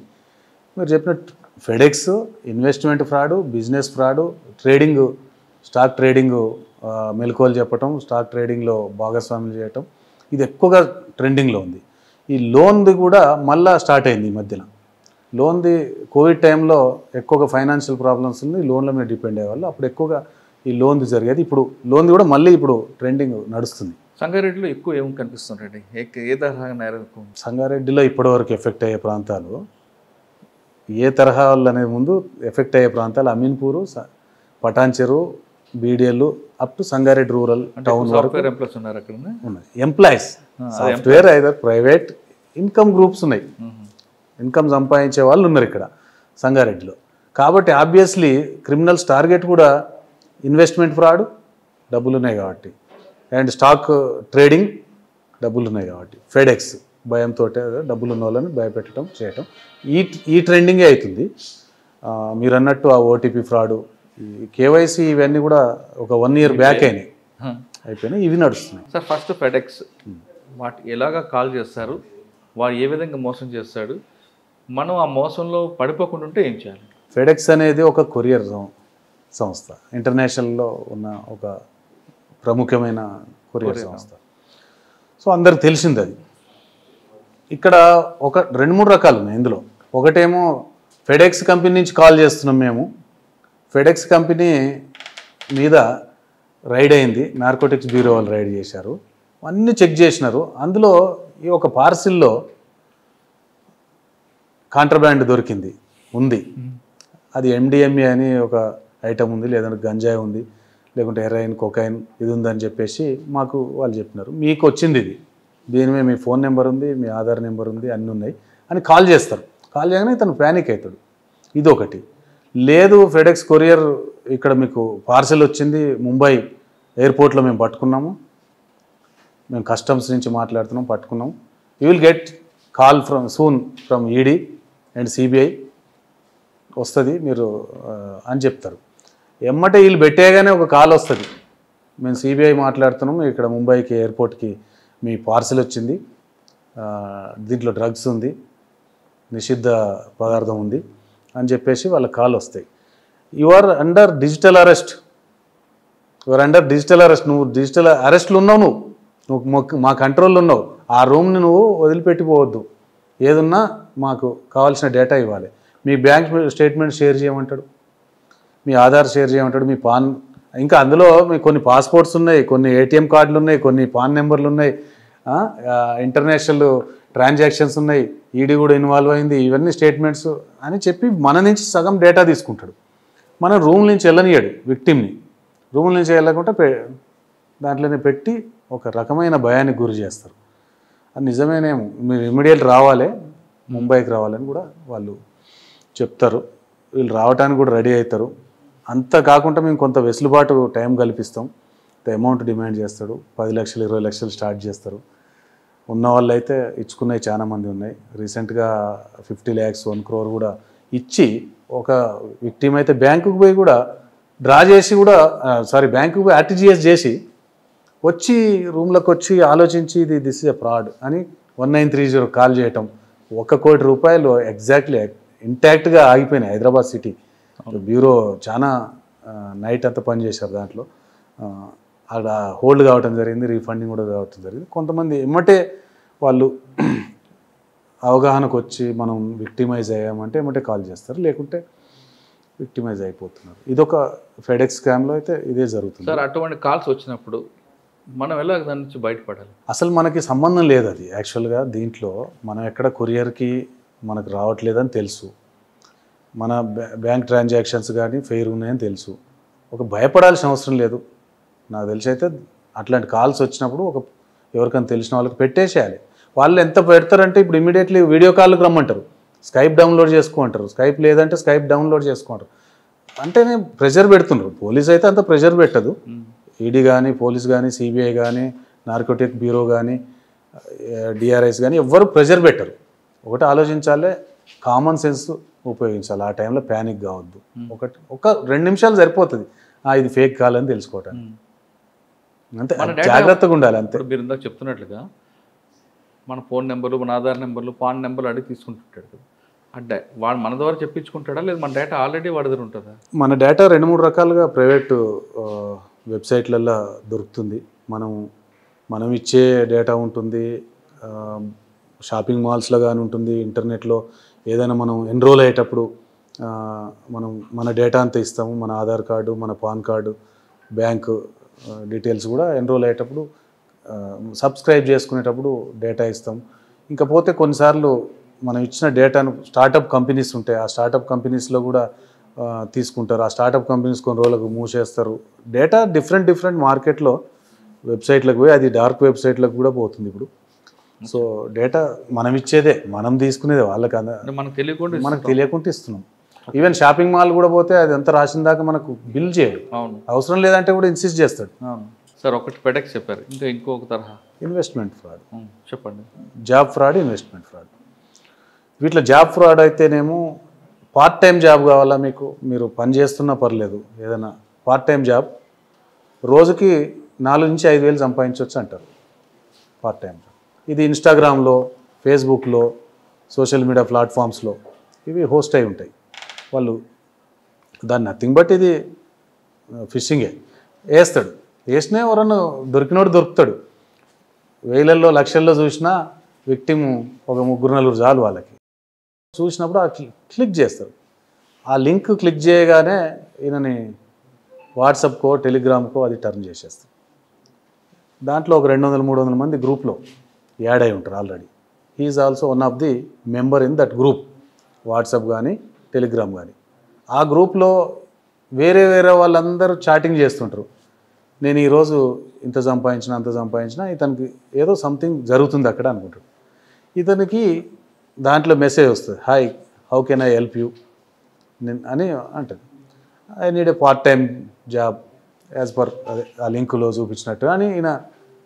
మీరు చెప్పినట్టు FedEx, investment fraud, business fraud, trading, stock trading మెలకువలు చెప్పటం, స్టాక్ ట్రేడింగ్లో భాగస్వామ్యం చేయటం, ఇది ఎక్కువగా ట్రెండింగ్లో ఉంది. ఈ లోన్ది కూడా మళ్ళీ స్టార్ట్ అయింది ఈ మధ్యన. లోన్ది కోవిడ్ టైంలో ఎక్కువగా ఫైనాన్షియల్ ప్రాబ్లమ్స్ ఉంది, లోన్ల మీద డిపెండ్ అయ్యేవాళ్ళు. అప్పుడు ఎక్కువగా ఈ లోన్ది జరిగేది. ఇప్పుడు లోన్ది కూడా మళ్ళీ ఇప్పుడు ట్రెండింగ్ నడుస్తుంది. సంగారెడ్డిలో ఎక్కువ ఏమి కనిపిస్తుందండి? ఏ తరహా నేరం? సంగారెడ్డిలో ఇప్పటివరకు ఎఫెక్ట్ అయ్యే ప్రాంతాలు, ఏ తరహా వాళ్ళు అనే ముందు ఎఫెక్ట్ అయ్యే ప్రాంతాలు Ameenpur, Patancheru, BDL up to Sangareddy rural town వరకు ఉన్నాయి. Employees software either private income groups ఉన్నాయి, ఇన్కమ్ సంపాదించే వాళ్ళు ఉన్నారు ఇక్కడ సంగారెడ్డిలో. కాబట్టి ఆబ్వియస్లీ క్రిమినల్స్ టార్గెట్ కూడా ఇన్వెస్ట్మెంట్ ఫ్రాడ్, డబ్బులు ఉన్నాయి కాబట్టి, అండ్ స్టాక్ ట్రేడింగ్, డబ్బులు ఉన్నాయి కాబట్టి, ఫెడెక్స్ భయంతో డబ్బులు ఉన్న వాళ్ళని భయపెట్టడం చేయటం, ఈ ట్రెండింగే అవుతుంది. మీరు అన్నట్టు ఆ ఓటీపీ ఫ్రాడు, ఈ కేవైసీ ఇవన్నీ కూడా ఒక 1 year బ్యాక్ అయిపోయినాయి, ఇవి నడుస్తున్నాయి. సార్ ఫస్ట్ ఫెడెక్స్ వాటి ఎలాగా కాల్ చేస్తారు, వాడు ఏ విధంగా మోసం చేస్తాడు, మనం ఆ మోసంలో పడిపోకుండా ఉంటే ఏం చేయాలి? ఫెడెక్స్ అనేది ఒక కొరియర్ సంస్థ, ఇంటర్నేషనల్లో ఉన్న ఒక ప్రముఖమైన కొరియర్ సంస్థ. సో అందరికి తెలిసింది అది. ఇక్కడ ఒక 2-3 రకాలు ఉన్నాయి ఇందులో. ఒకటేమో ఫెడెక్స్ కంపెనీ నుంచి కాల్ చేస్తున్నాం మేము, ఫెడెక్స్ కంపెనీ మీద రైడ్ అయింది, నార్కోటిక్స్ బ్యూరో వాళ్ళు రైడ్ చేశారు, అన్నీ చెక్ చేసినారు. అందులో ఈ ఒక పార్సిల్లో కాంట్రాబ్యాండ్ దొరికింది ఉంది, అది ఎండిఎంఏ అని ఒక ఐటమ్ ఉంది, లేదంటే గంజాయి ఉంది, లేకుంటే హెరాయిన్, కొకైన్ ఇది ఉందని చెప్పేసి మాకు వాళ్ళు చెప్పినారు. మీకు వచ్చింది ఇది, దీని మీద మీ ఫోన్ నెంబర్ ఉంది, మీ ఆధార్ నెంబర్ ఉంది, అన్నీ ఉన్నాయి అని కాల్ చేస్తారు. కాల్ చేయగానే తను ప్యానిక్ అవుతాడు. ఇది ఒకటి. లేదు ఫెడెక్స్ కొరియర్ ఇక్కడ మీకు పార్సెల్ వచ్చింది, ముంబై ఎయిర్పోర్ట్లో మేము పట్టుకున్నాము, మేము కస్టమ్స్ నుంచి మాట్లాడుతున్నాం, పట్టుకున్నాము, you will get call from ED and CBI వస్తుంది మీరు అని చెప్తారు. ఎమ్మటే వీళ్ళు పెట్టేగానే ఒక కాల్ వస్తుంది, మేము సిబిఐ మాట్లాడుతున్నాము, ఇక్కడ ముంబైకి ఎయిర్పోర్ట్కి మీ పార్సిల్ వచ్చింది, దీంట్లో డ్రగ్స్ ఉంది, నిషిద్ధ పదార్థం ఉంది అని చెప్పేసి వాళ్ళ కాల్ వస్తాయి. You are under digital arrest. నువ్వు డిజిటల్ అరెస్ట్లో ఉన్నావు. నువ్వు మా కంట్రోల్లో ఉన్నావు. ఆ రూమ్ని నువ్వు వదిలిపెట్టిపోవద్దు. ఏదున్నా మాకు కావాల్సిన డేటా ఇవ్వాలి. మీ బ్యాంక్ స్టేట్మెంట్ షేర్ చేయమంటాడు, మీ ఆధార్ షేర్ చేయమంటాడు, మీ పాన్, ఇంకా అందులో మీ కొన్ని పాస్పోర్ట్స్ ఉన్నాయి, కొన్ని ఏటీఎం కార్డులు ఉన్నాయి, కొన్ని పాన్ నెంబర్లు ఉన్నాయి, ఇంటర్నేషనల్ ట్రాన్సాక్షన్స్ ఉన్నాయి, ఈడీ కూడా ఇన్వాల్వ్ అయింది, ఇవన్నీ స్టేట్మెంట్స్ అని చెప్పి మన నుంచి సగం డేటా తీసుకుంటాడు. మనం రూమ్ నుంచి వెళ్ళనియాడు విక్టిమ్ని. రూమ్ నుంచి వెళ్ళకుండా దాంట్లోనే పెట్టి ఒక రకమైన భయానికి గురి చేస్తారు. అది నిజమేనేమో, మీరు ఇమ్మీడియట్ రావాలి, ముంబైకి రావాలని కూడా వాళ్ళు చెప్తారు. వీళ్ళు రావడానికి కూడా రెడీ అవుతారు. అంత కాకుండా మేము కొంత వెసులుబాటు టైం కల్పిస్తాం. అమౌంట్ డిమాండ్ చేస్తాడు. 10 లక్షలు 20 లక్షలు స్టార్ట్ చేస్తారు. ఉన్న వాళ్ళు అయితే ఇచ్చుకున్నాయి, చాలా మంది ఉన్నాయి. రీసెంట్గా 50 lakhs 1 crore కూడా ఇచ్చి, ఒక విక్టిమ్ అయితే బ్యాంకుకు పోయి కూడా డ్రా చేసి కూడా బ్యాంకుకు పోయి ఆర్టీజీఎస్ చేసి వచ్చి రూమ్లోకి వచ్చి ఆలోచించి దిస్ ఇస్ ఎ ఫ్రాడ్ అని 1930 కాల్ చేయటం. 1 కోటి రూపాయలు ఎగ్జాక్ట్లీ ఇంటాక్ట్గా ఆగిపోయినాయి హైదరాబాద్ సిటీ బ్యూరో. చాలా నైట్ అంతా పనిచేశారు దాంట్లో. అక్కడ హోల్డ్ కావటం జరిగింది, రీఫండింగ్ కూడా కావటం జరిగింది. కొంతమంది ఎమ్మటే వాళ్ళు అవగాహనకు వచ్చి మనం విక్టిమైజ్ అయ్యామంటే ఎమ్మటే కాల్ చేస్తారు, లేకుంటే విక్టిమైజ్ అయిపోతున్నారు. ఇదొక ఫెడెక్స్ స్కామ్లో అయితే ఇదే జరుగుతుంది. సార్, అటువంటి కాల్స్ వచ్చినప్పుడు మనం ఎలా దాని నుంచి బయటపడాలి? అసలు మనకి సంబంధం లేదు అది. యాక్చువల్గా దీంట్లో మనం ఎక్కడ కొరియర్కి మనకు రావట్లేదని తెలుసు, మన బ్యాంక్ ట్రాన్సాక్షన్స్ కానీ ఫెయిర్ ఉన్నాయని తెలుసు. ఒక భయపడాల్సిన అవసరం లేదు. నాకు తెలిసి అయితే అట్లాంటి కాల్స్ వచ్చినప్పుడు ఎవరికైనా తెలిసిన వాళ్ళకి పెట్టేసేయాలి. వాళ్ళు ఎంత పెడతారంటే ఇప్పుడు ఇమీడియట్లీ వీడియో కాల్కి రమ్మంటారు, స్కైప్ డౌన్లోడ్ చేసుకోమంటారు, స్కైప్ లేదంటే స్కైప్ డౌన్లోడ్ చేసుకుంటారు. అంటేనే ప్రెషర్ పెడుతున్నారు. పోలీస్ అయితే అంత ప్రెషర్ పెట్టదు. ఈడీ కానీ, పోలీస్ కానీ, సిబిఐ కానీ, నార్కోటిక్ బ్యూరో కానీ, డిఆర్ఐస్ కానీ ఎవ్వరు ప్రెషర్ పెట్టరు. ఒకటి ఆలోచించాలి, కామన్ సెన్స్ ఉపయోగించాలి. ఆ టైంలో ప్యానిక్ కావద్దు. ఒక 2 నిమిషాలు సరిపోతుంది ఇది ఫేక్ కాల్ అని తెలుసుకోవటానికి. అంతే, జాగ్రత్తగా ఉండాలి అంతే. మీరు ఇందాక చెప్తున్నట్లుగా మన ఫోన్ నెంబర్లు, మన ఆధార్ నెంబర్లు, పాన్ నెంబర్లు అడిగి తీసుకుంటుంటాడు. అంటే వాడు మన ద్వారా చెప్పించుకుంటాడా, లేదు మన డేటా ఆల్రెడీ వాడి దగ్గర ఉంటుందా? మన డేటా 2-3 రకాలుగా ప్రైవేటు వెబ్సైట్లలో దొరుకుతుంది. మనం ఇచ్చే డేటా ఉంటుంది, షాపింగ్ మాల్స్లో కానీ ఉంటుంది, ఇంటర్నెట్లో ఏదైనా మనం ఎన్రోల్ అయ్యేటప్పుడు మన డేటా అంతా ఇస్తాము. మన ఆధార్ కార్డు, మన పాన్ కార్డు, బ్యాంకు డీటెయిల్స్ కూడా ఎన్రోల్ అయ్యేటప్పుడు, సబ్స్క్రైబ్ చేసుకునేటప్పుడు డేటా ఇస్తాం. ఇంకా పోతే కొన్నిసార్లు మనం ఇచ్చిన డేటాను స్టార్టప్ కంపెనీస్ ఉంటాయి, ఆ స్టార్టప్ కంపెనీస్లో కూడా తీసుకుంటారు. ఆ స్టార్టప్ కంపెనీస్ కొన్ని రోజులకు మూసేస్తారు. డేటా డిఫరెంట్ మార్కెట్లో వెబ్సైట్లకు పోయి అది డార్క్ వెబ్సైట్లకు కూడా పోతుంది ఇప్పుడు. సో డేటా మనం ఇచ్చేదే, మనం తీసుకునేదే, వాళ్ళకి మనకు తెలియకుండా ఇస్తున్నాం. ఈవెన్ షాపింగ్ మాల్ కూడా పోతే అది ఎంత రాసిన దాకా మనకు బిల్ చేయడు. అవసరం లేదంటే కూడా ఇన్సిస్ట్ చేస్తాడు. సార్, ఒకటి ఫెడెక్స్ చెప్పారు, ఇంకొక తరహా ఇన్వెస్ట్మెంట్ ఫ్రాడ్. చెప్పండి. Job fraud, investment fraud. వీటిలో జాబ్ ఫ్రాడ్ అయితేనేమో పార్ట్ టైం జాబ్ కావాలా మీకు, మీరు పని చేస్తున్నా పర్లేదు, ఏదైనా పార్ట్ టైం జాబ్ రోజుకి 4 నుంచి 5 వేలు సంపాదించవచ్చు అంటారు పార్ట్ టైం జాబ్. ఇది ఇన్స్టాగ్రామ్లో, ఫేస్బుక్లో, సోషల్ మీడియా ప్లాట్ఫామ్స్లో ఇవి హోస్ట్ అయి ఉంటాయి. వాళ్ళు దాన్ని నథింగ్ బట్ ఇది ఫిషింగే. వేసినా ఎవరన్నా దొరికినోడు దొరుకుతాడు. వేలల్లో లక్షల్లో చూసినా విక్టిమ్ ఒక 3-4 చాలు వాళ్ళకి. చూసినప్పుడు ఆ క్లిక్ చేస్తారు. ఆ లింక్ క్లిక్ చేయగానే ఈయనని వాట్సాప్కో, టెలిగ్రామ్కో అది టర్న్ చేసేస్తారు. దాంట్లో ఒక 200-300 మంది గ్రూప్లో యాడ్ అయి ఉంటారు already. He is also one of the member in that group, WhatsApp కానీ టెలిగ్రామ్ కానీ. ఆ గ్రూప్లో వేరే వాళ్ళందరూ చాటింగ్ చేస్తుంటారు. నేను ఈరోజు ఇంత సంపాదించిన, అంత సంపాదించిన, ఇతనికి ఏదో సంథింగ్ జరుగుతుంది అక్కడ అనుకుంటాడు. ఇతనికి దాంట్లో మెసేజ్ వస్తుంది, hi, how can I help you అని అంటుంది. I need a part time job as per ఆ లింకులో చూపించినట్టు అని ఈయన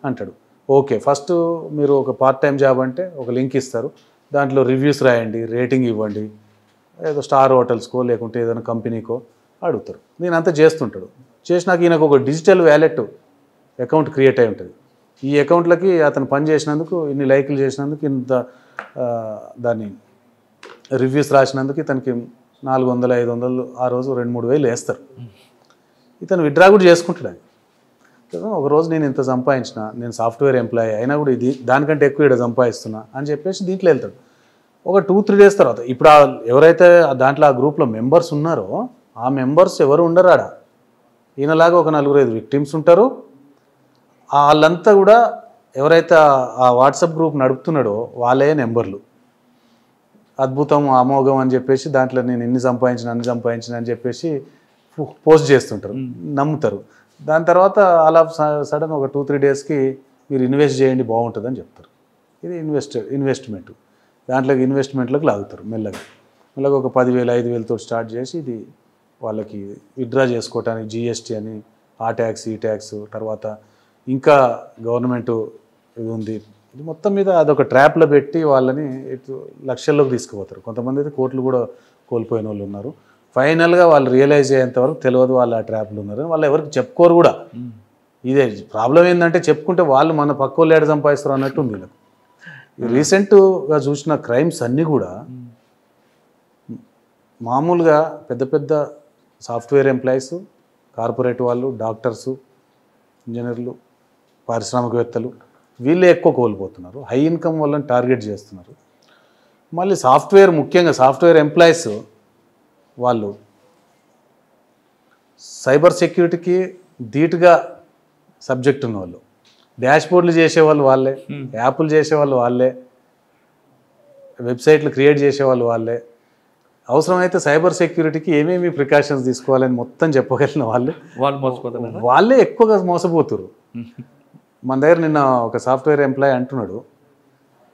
అంటాడు. ఓకే, ఫస్ట్ మీరు ఒక పార్ట్ టైం జాబ్ అంటే ఒక లింక్ ఇస్తారు, దాంట్లో రివ్యూస్ రాయండి, రేటింగ్ ఇవ్వండి, ఏదో స్టార్ హోటల్స్కో లేకుంటే ఏదైనా కంపెనీకో అడుగుతారు. నేను అంతా చేస్తుంటాడు. చేసినాక ఈయనకు ఒక డిజిటల్ వ్యాలెట్ అకౌంట్ క్రియేట్ అయి ఉంటుంది. ఈ అకౌంట్లకి అతను పని చేసినందుకు, ఇన్ని లైకులు చేసినందుకు, ఇంత దాన్ని రివ్యూస్ రాసినందుకు ఇతనికి 400, 500 ఆ రోజు 2-3 వేలు వేస్తారు. ఇతను విత్డ్రా కూడా చేసుకుంటాడు. అది ఒకరోజు నేను ఇంత సంపాదించిన, నేను సాఫ్ట్వేర్ ఎంప్లాయీ అయినా కూడా ఇది దానికంటే ఎక్కువ ఇక్కడ సంపాదిస్తున్నా అని చెప్పేసి దీంట్లో వెళ్తాడు. ఒక 2-3 డేస్ తర్వాత ఇప్పుడు ఎవరైతే దాంట్లో ఆ గ్రూప్లో మెంబర్స్ ఉన్నారో ఆ మెంబర్స్ ఎవరు ఉండరు ఆడ. ఈయనలాగా ఒక 4-5 విక్టిమ్స్ ఉంటారు. వాళ్ళంతా కూడా ఎవరైతే ఆ వాట్సాప్ గ్రూప్ నడుపుతున్నాడో వాళ్ళే నెంబర్లు. అద్భుతం, అమోఘం అని చెప్పేసి దాంట్లో నేను అన్ని సంపాదించిన అని చెప్పేసి పోస్ట్ చేస్తుంటారు, నమ్ముతారు. దాని తర్వాత అలా సడన్ ఒక 2-3 డేస్కి మీరు ఇన్వెస్ట్ చేయండి బాగుంటుందని చెప్తారు. ఇది ఇన్వెస్ట్మెంట్. దాంట్లోకి ఇన్వెస్ట్మెంట్లోకి లాగుతారు. మెల్లగా ఒక 10,000, 5,000తో స్టార్ట్ చేసి ఇది వాళ్ళకి విత్డ్రా చేసుకోవటానికి జిఎస్టీ అని ఆ ట్యాక్స్ ఈ ట్యాక్స్ తర్వాత ఇంకా గవర్నమెంట్ ఇది ఉంది. ఇది మొత్తం మీద అదొక ట్రాప్లో పెట్టి వాళ్ళని లక్షల్లోకి తీసుకుపోతారు. కొంతమంది అయితే కోట్లు కూడా కోల్పోయిన వాళ్ళు ఉన్నారు. ఫైనల్గా వాళ్ళు రియలైజ్ అయ్యేంత వరకు తెలియదు వాళ్ళు ఆ ట్రాప్లు ఉన్నారు. వాళ్ళు ఎవరికి చెప్పుకోరు కూడా. ఇదే ప్రాబ్లం ఏంటంటే చెప్పుకుంటే వాళ్ళు మన పక్క వాళ్ళు ఏడ సంపాదిస్తారు అన్నట్టు ఉంది వీళ్ళకు. రీసెంట్గా చూసిన క్రైమ్స్ అన్నీ కూడా మామూలుగా పెద్ద పెద్ద సాఫ్ట్వేర్ ఎంప్లాయీస్, కార్పొరేట్ వాళ్ళు, డాక్టర్సు, ఇంజనీర్లు, పారిశ్రామికవేత్తలు వీళ్ళే ఎక్కువ కోల్పోతున్నారు. హై ఇన్కమ్ వాళ్ళని టార్గెట్ చేస్తున్నారు. మళ్ళీ ముఖ్యంగా సాఫ్ట్వేర్ ఎంప్లాయీస్ వాళ్ళు సైబర్ సెక్యూరిటీకి ధీటుగా సబ్జెక్ట్ ఉన్నవాళ్ళు, డాష్బోర్డ్లు చేసేవాళ్ళు వాళ్ళే, యాప్లు చేసేవాళ్ళు వాళ్ళే, వెబ్సైట్లు క్రియేట్ చేసేవాళ్ళు వాళ్ళే. అవసరమైతే సైబర్ సెక్యూరిటీకి ఏమేమి ప్రికాషన్స్ తీసుకోవాలని మొత్తం చెప్పగలిగిన వాళ్ళే ఎక్కువగా మోసపోతున్నారు. మన దగ్గర నిన్న ఒక సాఫ్ట్వేర్ ఎంప్లాయీ అంటున్నాడు,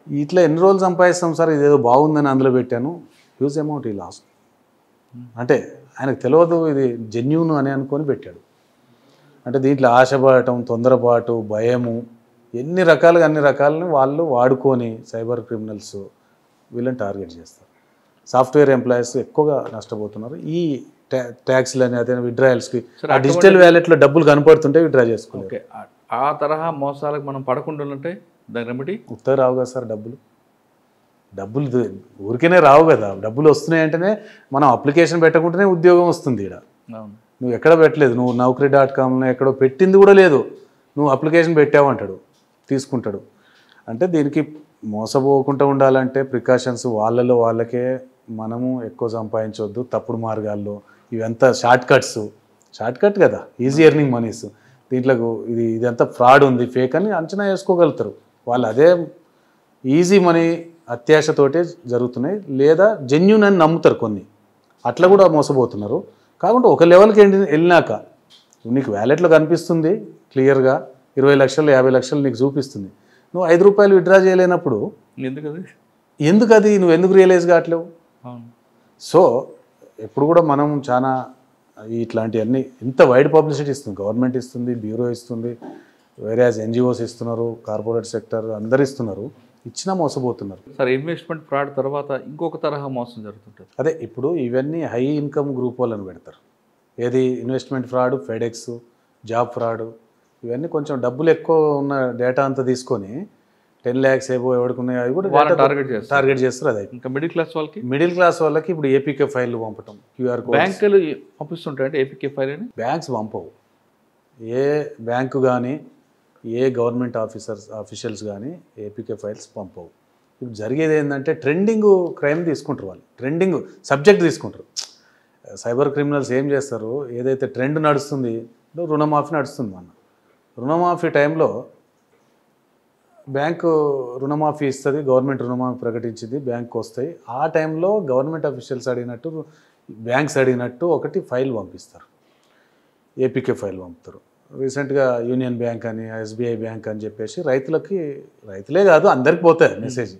ఇట్లా ఎన్ని రోజులు సంపాదిస్తాం సార్, ఇదేదో బాగుందని అందులో పెట్టాను, హ్యూజ్ అమౌంట్ ఈ లాస్ట్. అంటే ఆయనకు తెలియదు ఇది జెన్యూన్ అని అనుకొని పెట్టాడు. అంటే దీంట్లో ఆశపడటం, తొందరపాటు, భయము, అన్ని రకాలని వాళ్ళు వాడుకొని సైబర్ క్రిమినల్స్ వీళ్ళని టార్గెట్ చేస్తారు. సాఫ్ట్వేర్ ఎంప్లాయీస్ ఎక్కువగా నష్టపోతున్నారు. ఈ ట్యాక్స్లని అదే విత్డ్రాయల్స్కి ఆ డిజిటల్ వ్యాలెట్లో డబ్బులు కనపడుతుంటే విత్డ్రా చేసుకోవాలి. ఆ తరహా మోసాలకు మనం పడకుండా ఉంటే దాని రెమెడీ ఉత్తర రావు కదా సార్. డబ్బులు ఊరికేనే రావు కదా. డబ్బులు వస్తున్నాయంటేనే మనం అప్లికేషన్ పెట్టకుంటేనే ఉద్యోగం వస్తుంది. ఇక్కడ నువ్వు ఎక్కడ పెట్టలేదు, నువ్వు Naukri.comలో ఎక్కడో పెట్టింది కూడా లేదు, నువ్వు అప్లికేషన్ పెట్టావంటాడు, తీసుకుంటాడు. అంటే దీనికి మోసపోకుండా ఉండాలంటే ప్రికాషన్స్ వాళ్ళకే మనము ఎక్కువ సంపాదించవద్దు. తప్పుడు మార్గాల్లో ఇవంతా షార్ట్ కట్ కదా, ఈజీ ఎర్నింగ్ మనీస్. దీంట్లో ఇదంతా ఫ్రాడ్ ఉంది, ఫేక్ అని అంచనా వేసుకోగలుగుతారు వాళ్ళు. అదే ఈజీ మనీ అత్యాశతోటే జరుగుతున్నాయి, లేదా జెన్యూన్ అని నమ్ముతారు కొన్ని, అట్లా కూడా మోసపోతున్నారు. కాకుండా ఒక లెవెల్కి వెళ్ళినాక నీకు వ్యాలెట్లో కనిపిస్తుంది క్లియర్గా 20 లక్షలు 50 లక్షలు నీకు చూపిస్తుంది, నువ్వు 5 రూపాయలు విత్డ్రా చేయలేనప్పుడు నువ్వు ఎందుకు రియలైజ్ కావట్లేవు? సో ఎప్పుడు కూడా మనం చాలా ఇట్లాంటివన్నీ ఇంత వైడ్ పబ్లిసిటీ ఇస్తుంది, గవర్నమెంట్ ఇస్తుంది, బ్యూరో ఇస్తుంది, వేరే ఎన్జిఓస్ ఇస్తున్నారు, కార్పొరేట్ సెక్టర్ అందరు ఇస్తున్నారు, ఇచ్చినా మోసపోతున్నారు. సార్ ఇన్వెస్ట్మెంట్ ఫ్రాడ్ తర్వాత ఇంకొక తరహా మోసం జరుగుతుంటుంది. అదే ఇప్పుడు ఇవన్నీ హై ఇన్కమ్ గ్రూప్ వాళ్ళని పెడతారు. ఏది investment fraud, FedEx, job fraud, ఇవన్నీ కొంచెం డబ్బులు ఎక్కువ ఉన్న డేటా అంతా తీసుకొని 10 lakhs ఏవో ఎవడుకున్నాయి అవి కూడా టార్గెట్ చేస్తారు. అదే ఇంకా మిడిల్ క్లాస్ వాళ్ళకి ఇప్పుడు ఏపీకే ఫైల్ పంపటం, క్యూఆర్ కోడ్ బ్యాంకులు పంపిస్తుంటాయంటే ఏపీకే ఫైల్ అని బ్యాంక్స్ పంపవు. ఏ బ్యాంకు కానీ ఏ గవర్నమెంట్ ఆఫీషియల్స్ కానీ ఏపీకే ఫైల్స్ పంపవు. ఇప్పుడు జరిగేది ఏంటంటే ట్రెండింగ్ క్రైమ్ తీసుకుంటారు వాళ్ళు, ట్రెండింగ్ సబ్జెక్ట్ తీసుకుంటారు. సైబర్ క్రిమినల్స్ ఏం చేస్తారు, ఏదైతే ట్రెండ్ నడుస్తుంది, రుణమాఫీ నడుస్తుంది, మన రుణమాఫీ టైంలో బ్యాంకు రుణమాఫీ ఇస్తుంది, గవర్నమెంట్ రుణమాఫీ ప్రకటించింది, బ్యాంకు వస్తాయి. ఆ టైంలో గవర్నమెంట్ అఫీషియల్స్ అడిగినట్టు, బ్యాంక్స్ అడిగినట్టు ఒకటి ఫైల్ పంపిస్తారు, ఏపీకే ఫైల్ పంపుతారు. రీసెంట్గా యూనియన్ బ్యాంక్ అని, ఎస్బీఐ బ్యాంక్ అని చెప్పేసి రైతులే కాదు అందరికి పోతాయి మెసేజ్.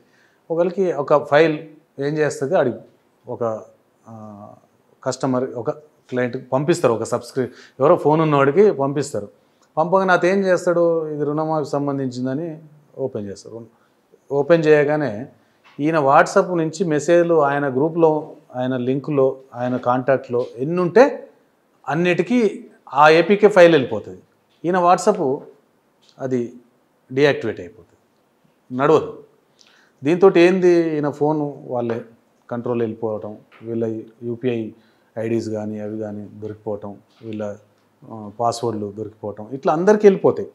ఒకరికి ఒక ఫైల్ ఏం చేస్తుంది, ఒక కస్టమర్, ఒక క్లయింట్కి పంపిస్తారు, ఒక ఎవరో ఫోన్ ఉన్నవాడికి పంపిస్తారు. పంపగానే అతను ఏం చేస్తాడు, ఇది రుణమాఫీ సంబంధించిందని ఓపెన్ చేస్తారు. ఓపెన్ చేయగానే ఈయన వాట్సాప్ నుంచి మెసేజ్లు ఆయన గ్రూప్లో, ఆయన లింకులో, ఆయన కాంటాక్ట్లో ఎన్ని ఉంటే అన్నిటికీ ఆ ఏపీకే ఫైల్ వెళ్ళిపోతుంది. ఈయన వాట్సాప్ అది డీయాక్టివేట్ అయిపోతుంది, నడవదు. దీంతో ఏంది, ఈయన ఫోను వాళ్ళే కంట్రోల్ వెళ్ళిపోవటం, వీళ్ళ యూపీఐ ఐడీస్ కానీ అవి కానీ దొరికిపోవటం, వీళ్ళ పాస్వర్డ్లు దొరికిపోవటం, ఇట్లా అందరికీ వెళ్ళిపోతాయి.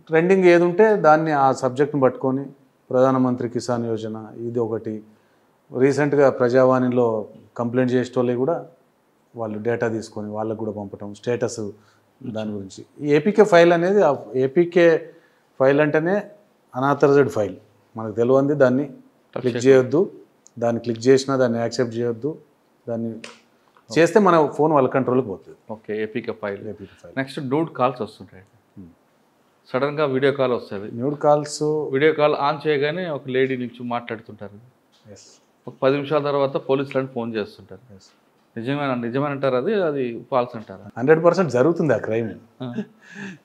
ట్రెండింగ్ ఏది ఉంటే దాన్ని ఆ సబ్జెక్ట్ని పట్టుకొని ప్రధానమంత్రి కిసాన్ యోజన ఇది ఒకటి, రీసెంట్గా ప్రజావాణిలో కంప్లైంట్ చేసేటోళ్ళే కూడా వాళ్ళు డేటా తీసుకొని వాళ్ళకు కూడా పంపటం, స్టేటస్ దాని గురించి. ఈ ఏపీకే ఫైల్ అనేది, ఏపీకే ఫైల్ అంటేనే అనాథరైజ్డ్ ఫైల్, మనకు తెలియంది దాన్ని క్లిక్ చేయొద్దు, దాన్ని క్లిక్ చేసినా దాన్ని యాక్సెప్ట్ చేయొద్దు, దాన్ని చేస్తే మన ఫోన్ వాళ్ళ కంట్రోల్కి పోతుంది. Okay, APK file. Next nude calls వస్తుంటాయి, సడన్గా వీడియో కాల్ వస్తుంది. Nude calls, video call on చేయగానే ఒక లేడీ నుంచి మాట్లాడుతుంటారు, ఒక 10 నిమిషాల తర్వాత పోలీసులను ఫోన్ చేస్తుంటారు. నిజమేనంటారు, అది ఫాల్స్ అంటారు? 100% జరుగుతుంది ఆ క్రైమ్.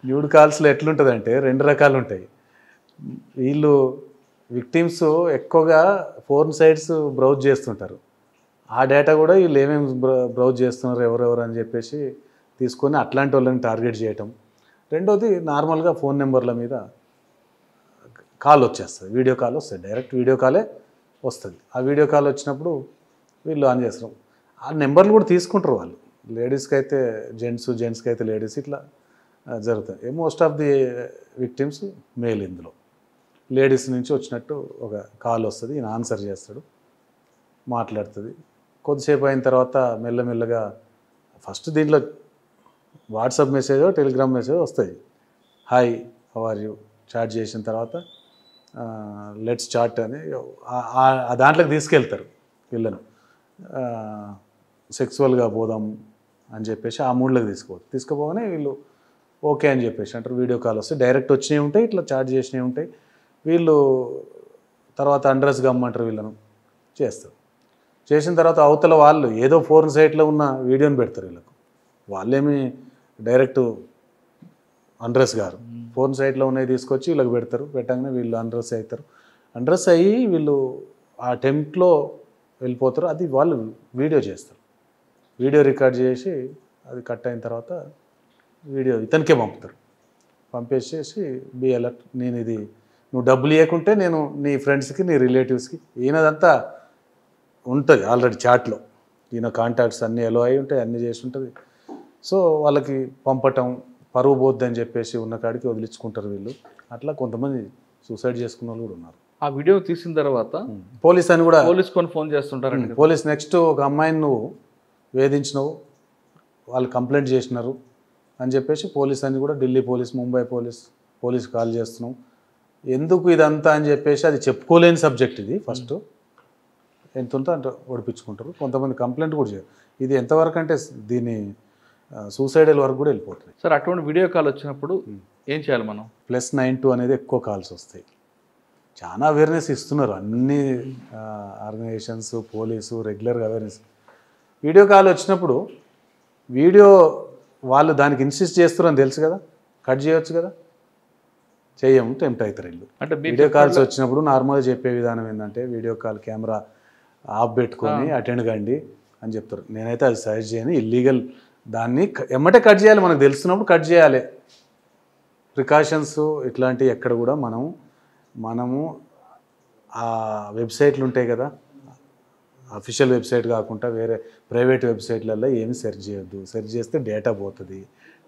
న్యూడ్ కాల్స్లో ఎట్లుంటుందంటే 2 రకాలు ఉంటాయి. వీళ్ళు విక్టిమ్స్ ఎక్కువగా ఫోన్ సైట్స్ బ్రౌజ్ చేస్తుంటారు, ఆ డేటా కూడా వీళ్ళు ఏమేమి బ్రౌజ్ చేస్తున్నారు ఎవరెవరు అని చెప్పేసి తీసుకొని అట్లాంటి వాళ్ళని టార్గెట్ చేయటం. రెండోది నార్మల్గా ఫోన్ నెంబర్ల మీద కాల్ వచ్చేస్తుంది, వీడియో కాల్ వస్తుంది, డైరెక్ట్ వీడియో కాలే వస్తుంది. ఆ వీడియో కాల్ వచ్చినప్పుడు వీళ్ళు ఆన్ చేస్తారు, ఆ నెంబర్లు కూడా తీసుకుంటారు వాళ్ళు. లేడీస్కి అయితే జెంట్స్కి అయితే లేడీస్, ఇట్లా జరుగుతుంది. Most of the victims male. ఇందులో లేడీస్ నుంచి వచ్చినట్టు ఒక కాల్ వస్తుంది, ఈయన ఆన్సర్ చేస్తాడు, మాట్లాడుతుంది. కొద్దిసేపు అయిన తర్వాత మెల్లమెల్లగా ఫస్ట్ దీంట్లో వాట్సాప్ మెసేజో టెలిగ్రామ్ మెసేజ్ వస్తాయి, hi how are you, chat చేసిన తర్వాత లెట్స్ చాట్ అని దాంట్లోకి తీసుకెళ్తారు వీళ్ళను. సెక్సువల్గా పోదాం అని చెప్పేసి ఆ మూడ్లోకి తీసుకుపోగానే వీళ్ళు ఓకే అని చెప్పేసి అంటారు. వీడియో కాల్ వస్తే డైరెక్ట్ వచ్చినవి ఉంటాయి, ఇట్లా చాట్ చేసినవి ఉంటాయి. వీళ్ళు తర్వాత అడ్రస్ గమ్మంటారు, వీళ్ళను చేస్తారు. చేసిన తర్వాత అవతల వాళ్ళు ఏదో ఫోన్ సైట్లో ఉన్న వీడియోని పెడతారు వీళ్ళకు. వాళ్ళేమి డైరెక్ట్ అడ్రస్ గారు, ఫోన్ సైట్లో ఉన్నవి తీసుకొచ్చి వీళ్ళకి పెడతారు. పెట్టగానే వీళ్ళు అడ్రస్ అవుతారు. అడ్రస్ అయ్యి వీళ్ళు ఆ టెంప్ట్లో వెళ్ళిపోతారు. అది వాళ్ళు వీడియో చేస్తారు, వీడియో రికార్డ్ చేసి అది కట్ అయిన తర్వాత వీడియో ఇతనికే పంపుతారు. పంపేసేసి బి అలర్ట్, నేను ఇది నువ్వు డబ్బులు ఇవ్వకుంటే నేను నీ ఫ్రెండ్స్కి నీ రిలేటివ్స్కి, ఈయనదంతా ఉంటుంది ఆల్రెడీ చాట్లో, ఈయన కాంటాక్ట్స్ అన్నీ ఎలో అయి ఉంటాయి, అన్నీ చేసి ఉంటుంది. సో వాళ్ళకి పంపటం, పరువు పోద్ది అని చెప్పేసి ఉన్న కాడికి వదిలించుకుంటారు వీళ్ళు. అట్లా కొంతమంది సూసైడ్ చేసుకున్న వాళ్ళు కూడా ఉన్నారు. ఆ వీడియో తీసిన తర్వాత పోలీస్ అని కూడా పోలీసుకొని ఫోన్ చేస్తుంటారు. పోలీస్ నెక్స్ట్ ఒక అమ్మాయిని నువ్వు వేధించినావు, వాళ్ళు కంప్లైంట్ చేసినారు అని చెప్పేసి పోలీస్ అని కూడా Delhi police, Mumbai police call చేస్తున్నావు, ఎందుకు ఇదంతా అని చెప్పేసి అది చెప్పుకోలేని సబ్జెక్ట్ ఇది. ఫస్ట్ ఎంత ఉందో అంటే ఓడిపించుకుంటారు. కొంతమంది కంప్లైంట్ కూడా చేయరు. ఇది ఎంతవరకు అంటే దీన్ని సూసైడల్ వరకు కూడా వెళ్ళిపోతుంది. సార్ అటువంటి వీడియో కాల్ వచ్చినప్పుడు ఏం చేయాలి మనం? +92 అనేది ఎక్కువ కాల్స్ వస్తాయి. చాలా అవేర్నెస్ ఇస్తున్నారు అన్ని ఆర్గనైజేషన్స్, పోలీసు రెగ్యులర్గా అవేర్నెస్. వీడియో కాల్ వచ్చినప్పుడు వీడియో వాళ్ళు దానికి ఇన్సిస్ట్ చేస్తారని తెలుసు కదా, కట్ చేయొచ్చు కదా, చెయ్యము, టెంప్ట్ అవుతారు వీళ్ళు. అంటే వీడియో కాల్స్ వచ్చినప్పుడు నార్మల్గా చెప్పే విధానం ఏంటంటే వీడియో కాల్ కెమెరా ఆఫ్ పెట్టుకొని అటెండ్ కండి అని చెప్తారు. నేనైతే అది సజెస్ట్ చేయను, ఇల్లీగల్. దాన్ని ఎమ్మటే కట్ చేయాలి, మనకు తెలుస్తున్నప్పుడు కట్ చేయాలి. ప్రికాషన్స్ ఇట్లాంటివి ఎక్కడ కూడా మనము ఆ వెబ్సైట్లు ఉంటాయి కదా, అఫీషియల్ వెబ్సైట్ కాకుండా వేరే ప్రైవేట్ వెబ్సైట్లలో ఏమి సెర్చ్ చేయొద్దు. సెర్చ్ చేస్తే డేటా పోతుంది,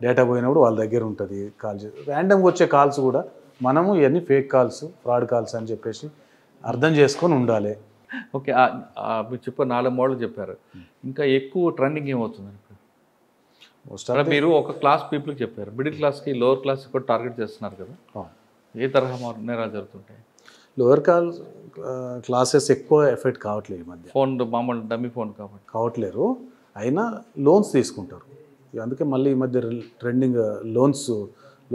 డేటా పోయినప్పుడు వాళ్ళ దగ్గర ఉంటుంది. కాల్ ర్యాండమ్గా వచ్చే కాల్స్ కూడా మనము ఇవన్నీ ఫేక్ కాల్స్, ఫ్రాడ్ కాల్స్ అని చెప్పేసి అర్థం చేసుకొని ఉండాలి. ఓకే, మీరు చెప్పారు 4 మోడల్ చెప్పారు. ఇంకా ఎక్కువ ట్రెండింగ్ ఏమవుతుంది? మీరు ఒక క్లాస్ పీపుల్కి చెప్పారు, మిడిల్ క్లాస్కి లోవర్ క్లాస్కి కూడా టార్గెట్ చేస్తున్నారు కదా, ఏ తరహా నేరాలు జరుగుతుంటాయి? లోవర్ క్లాసెస్ ఎక్కువ ఎఫెక్ట్ కావట్లేదు ఈ మధ్య. ఫోన్ మామూలు డమ్మీ ఫోన్ కాబట్టి కావట్లేరు, అయినా లోన్స్ తీసుకుంటారు. అందుకే మళ్ళీ ఈ మధ్య ట్రెండింగ్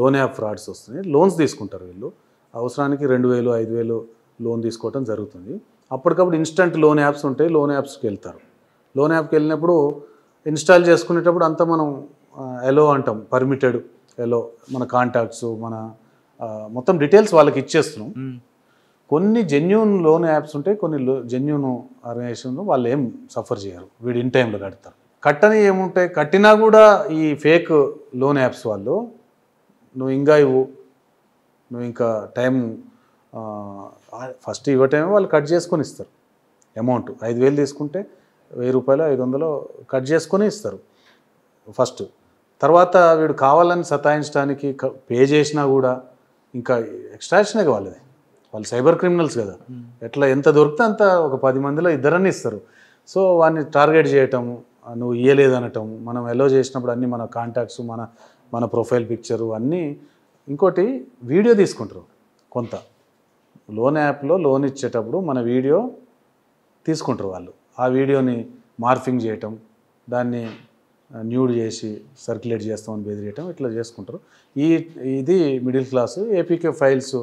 లోన్ యాప్ ఫ్రాడ్స్ వస్తున్నాయి. లోన్స్ తీసుకుంటారు వీళ్ళు, అవసరానికి 2000, 5000 లోన్ తీసుకోవడం జరుగుతుంది. అప్పటికప్పుడు ఇన్స్టంట్ లోన్ యాప్స్ ఉంటాయి, లోన్ యాప్స్కి వెళ్తారు. లోన్ యాప్కి వెళ్ళినప్పుడు ఇన్స్టాల్ చేసుకునేటప్పుడు అంతా మనం ఎలో అంటాం, పర్మిటెడ్ ఎలో, మన కాంటాక్ట్స్, మన మొత్తం డీటెయిల్స్ వాళ్ళకి ఇచ్చేస్తున్నాం. కొన్ని జెన్యూన్ లోన్ యాప్స్ ఉంటాయి, కొన్ని జెన్యూన్ ఆర్గనైజేషన్లు వాళ్ళు ఏం సఫర్ చేయరు, వీడు ఇన్ టైంలో కడతారు. కట్టని ఏముంటాయి, కట్టినా కూడా ఈ ఫేక్ లోన్ యాప్స్ వాళ్ళు నువ్వు ఇంకా ఇవ్వు, నువ్వు ఇంకా టైం ఫస్ట్ ఇవ్వటమే వాళ్ళు కట్ చేసుకొని ఇస్తారు. అమౌంట్ 5,000 తీసుకుంటే 1,000 రూపాయలు 500 కట్ చేసుకొని ఇస్తారు ఫస్ట్. తర్వాత వీడు కావాలని సతాయించడానికి పే చేసినా కూడా ఇంకా ఎక్స్ట్రాక్షనే వాళ్ళది. వాళ్ళు సైబర్ క్రిమినల్స్ కదా, ఎట్లా ఎంత దొరికితే అంత ఒక 10 మందిలో ఇద్దరని ఇస్తారు. సో వాడిని టార్గెట్ చేయటము, నువ్వు ఇయ్యలేదనటం, మనం ఎలో చేసినప్పుడు అన్నీ మన కాంటాక్ట్స్, మన ప్రొఫైల్ పిక్చరు అన్నీ. ఇంకోటి వీడియో తీసుకుంటారు కొంత, లోన్ యాప్లో లోన్ ఇచ్చేటప్పుడు మన వీడియో తీసుకుంటారు వాళ్ళు. ఆ వీడియోని మార్ఫింగ్ చేయటం, దాన్ని న్యూడ్ చేసి సర్క్యులేట్ చేస్తామని బెదిరియటం, ఇట్లా చేసుకుంటారు. ఇది మిడిల్ క్లాసు. ఏపీకే ఫైల్స్